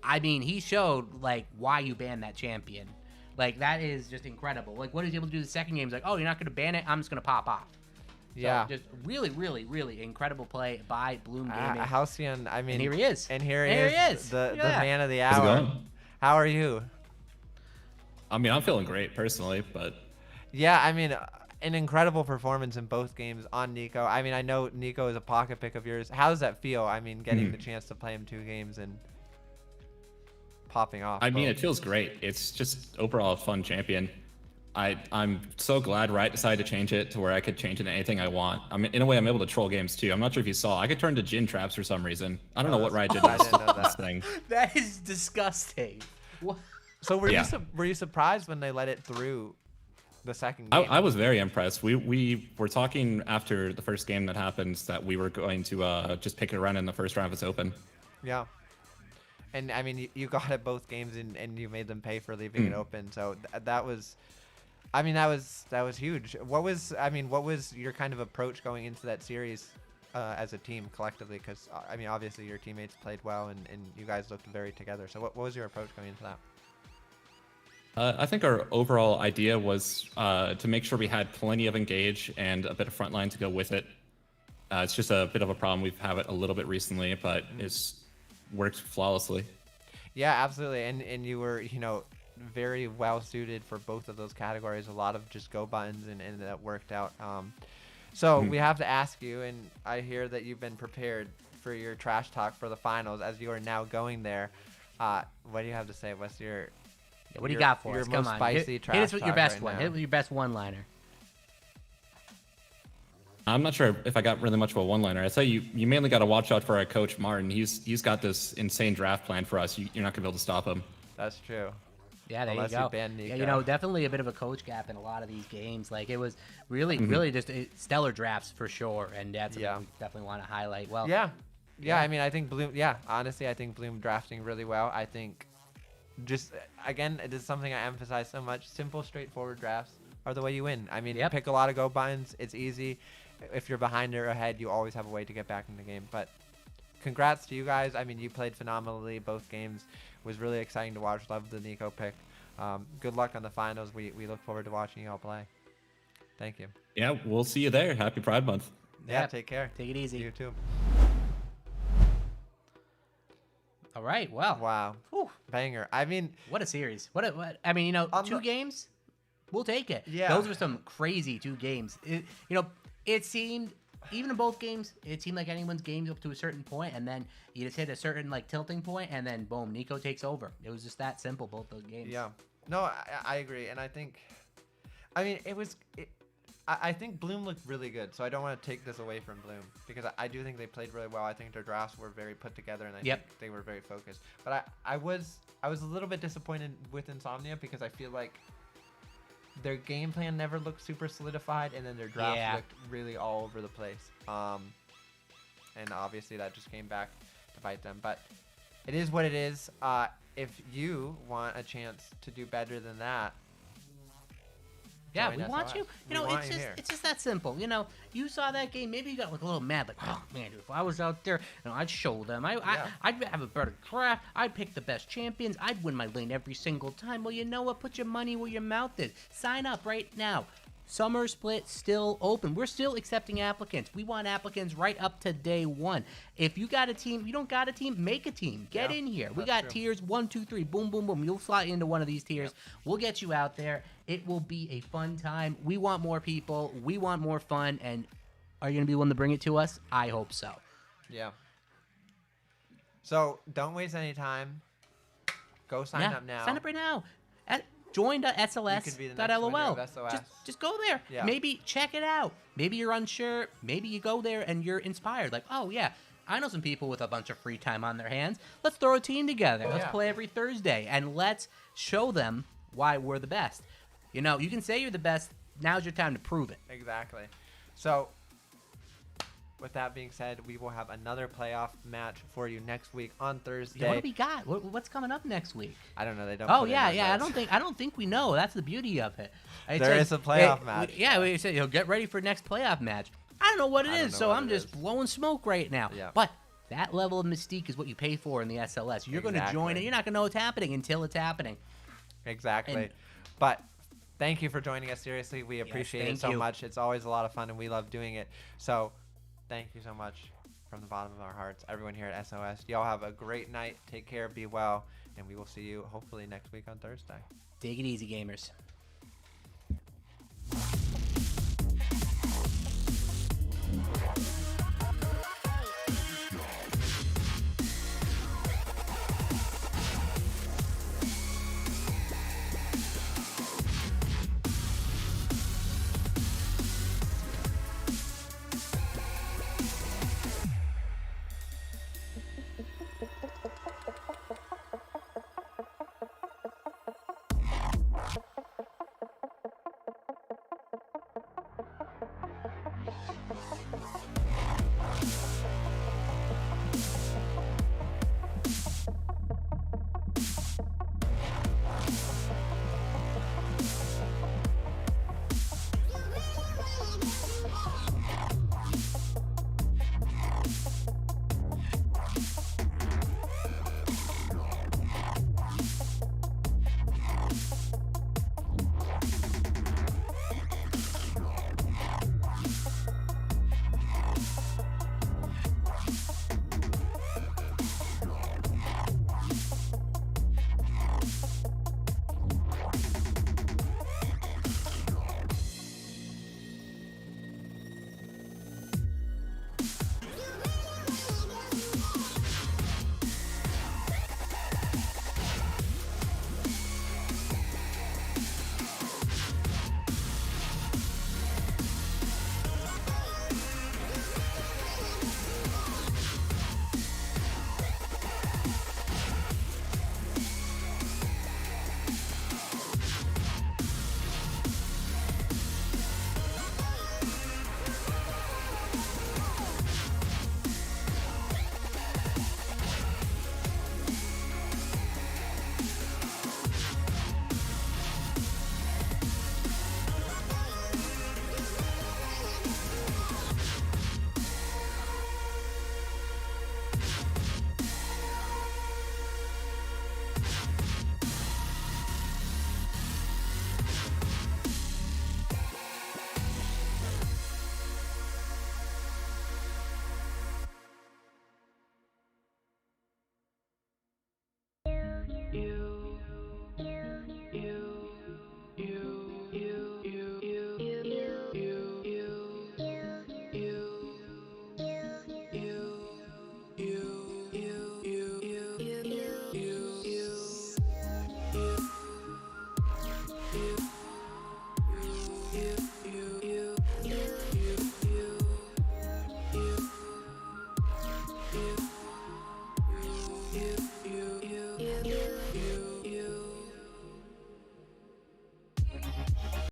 S1: I mean, he showed like why you banned that champion. Like that is just incredible. Like what he was able to do the second game is like, oh, you're not going to ban it. I'm just going to pop off.
S3: Yeah.
S1: So just really, really, really incredible play by Bloom Gaming.
S3: Halcyon, I mean,
S1: And here he is.
S3: And here
S1: And
S3: he
S1: here
S3: is,
S1: he is.
S3: the
S1: Look at that.
S3: man of the
S4: How's it
S3: hour.
S4: going?
S3: How are you?
S4: I mean, I'm feeling great personally, but
S3: Yeah, I mean, an incredible performance in both games on Nico. I mean, I know Nico is a pocket pick of yours. How does that feel? I mean, getting the chance to play him 2 games and popping off.
S4: I mean,
S3: both.
S4: it feels great. It's just overall a fun champion. I'm so glad Riot decided to change it to where I could change it to anything I want. I mean, in a way, I'm able to troll games too. I'm not sure if you saw. I could turn to Jhin traps for some reason. I don't know what Riot did
S3: I
S4: with
S3: didn't know
S4: this
S3: that.
S4: thing.
S1: That is disgusting. What?
S3: So were
S4: Yeah.
S3: were you surprised when they let it through the second game?
S4: I was very impressed. We were talking after the first game that happened that we were going to just pick it around in the first round if it's open.
S3: Yeah. And I mean, you got it both games, and you made them pay for leaving it open. So that was, I mean, that was huge. What was your kind of approach going into that series as a team collectively? Because I mean, obviously your teammates played well, and you guys looked very together. So what was your approach going into that?
S4: I think our overall idea was to make sure we had plenty of engage and a bit of frontline to go with it. It's just a bit of a problem. We've had it a little bit recently, but it's worked flawlessly.
S3: Yeah, absolutely. And you were, very well suited for both of those categories. A lot of just go buttons, and that worked out. So we have to ask you, and I hear that you've been prepared for your trash talk for the finals as you are now going there. What do you have to say? What's your
S1: What do you got for
S3: your
S1: us? Come
S3: most
S1: on.
S3: spicy
S1: Hit
S3: trash
S1: us with your
S3: talk
S1: best
S3: right
S1: one.
S3: now?
S1: Hit it with your best one-liner.
S4: I'm not sure if I got really much of a one-liner. I'd say you mainly got to watch out for our coach Martin. He's got this insane draft plan for us. You're not gonna be able to stop him.
S3: That's true.
S1: Yeah, there
S3: Unless
S1: you
S3: you
S1: go.
S3: ban
S1: Yeah,
S3: Nico.
S1: definitely a bit of a coach gap in a lot of these games. Like, it was really just stellar drafts for sure, and that's something we definitely want to highlight. Well,
S3: Yeah. I mean, I think Bloom. Yeah, honestly, I think Bloom drafting really well. I think, just again, it is something I emphasize so much. Simple, straightforward drafts are the way you win. I mean, pick a lot of go buttons. It's easy. If you're behind or ahead, you always have a way to get back in the game. But congrats to you guys. I mean, you played phenomenally both games. It was really exciting to watch. Love the Nico pick. Good luck on the finals. We look forward to watching you all play. Thank you.
S4: Yeah, we'll see you there. Happy Pride Month.
S3: Yeah,
S1: Yep.
S3: take care.
S1: Take it easy.
S3: You too.
S1: All right, well.
S3: Wow.
S1: Whew,
S3: Banger. I mean,
S1: what a series. What I mean,
S3: On
S1: two
S3: the-
S1: games, we'll take it.
S3: Yeah.
S1: Those were some crazy 2 games. It seemed, even in both games, it seemed like anyone's games up to a certain point, and then you just hit a certain, tilting point, and then, boom, Nico takes over. It was just that simple, both those games.
S3: yeah. No, I agree. And I think, I mean, I think Bloom looked really good, so I don't want to take this away from Bloom because I do think they played really well. I think their drafts were very put together, and I think they were very focused. But I was a little bit disappointed with Insomnia because I feel like their game plan never looked super solidified, and then their draft looked really all over the place. And obviously that just came back to bite them. But it is what it is. If you want a chance to do better than that,
S1: Yeah,
S3: join
S1: we want
S3: SOS.
S1: you.
S3: We want you
S1: It's
S3: here.
S1: just that simple. You saw that game. Maybe you got a little mad, like, oh man, dude, if I was out there, I'd show them. I'd have a better draft. I'd pick the best champions. I'd win my lane every single time. Well, you know what? Put your money where your mouth is. Sign up right now. Summer Split still open. We're still accepting applicants. We want applicants right up to day 1. If you got a team, you don't got a team, make a team. Get in here. We got tiers 1, 2, 3. Boom, boom, boom. You'll slot into one of these tiers. We'll get you out there. It will be a fun time. We want more people. We want more fun. And are you going to be willing to bring it to us? I hope so.
S3: Yeah. So don't waste any time. Go sign up now.
S1: Sign up right now. Join.sls.lol.
S3: You could be the next winner of SOS.
S1: Just go there.
S3: Yeah.
S1: Maybe check it out. Maybe you're unsure. Maybe you go there and you're inspired. Like, oh, yeah, I know some people with a bunch of free time on their hands. Let's throw a team together. Let's play every Thursday. And let's show them why we're the best. You can say you're the best. Now's your time to prove it.
S3: Exactly. So, with that being said, we will have another playoff match for you next week on Thursday.
S1: Yeah, what do we got? What's coming up next week?
S3: I don't know. They don't.
S1: Oh
S3: put it
S1: yeah,
S3: in
S1: yeah.
S3: our
S1: I
S3: notes.
S1: don't think we know. That's the beauty of it.
S3: There is a playoff match.
S1: We said get ready for next playoff match. I don't know what it
S3: I don't
S1: is,
S3: know
S1: so
S3: what
S1: I'm
S3: it
S1: just
S3: is.
S1: blowing smoke right now.
S3: Yeah.
S1: But that level of mystique is what you pay for in the SLS. You're going to join
S3: Exactly.
S1: it. You're not going to know what's happening until it's happening.
S3: Exactly.
S1: And-
S3: But thank you for joining us. Seriously, we appreciate it
S1: thank
S3: so
S1: you.
S3: much. It's always a lot of fun, and we love doing it. So, thank you so much from the bottom of our hearts, everyone here at SOS. Y'all have a great night. Take care. Be well, and we will see you hopefully next week on Thursday.
S1: Take it easy, gamers.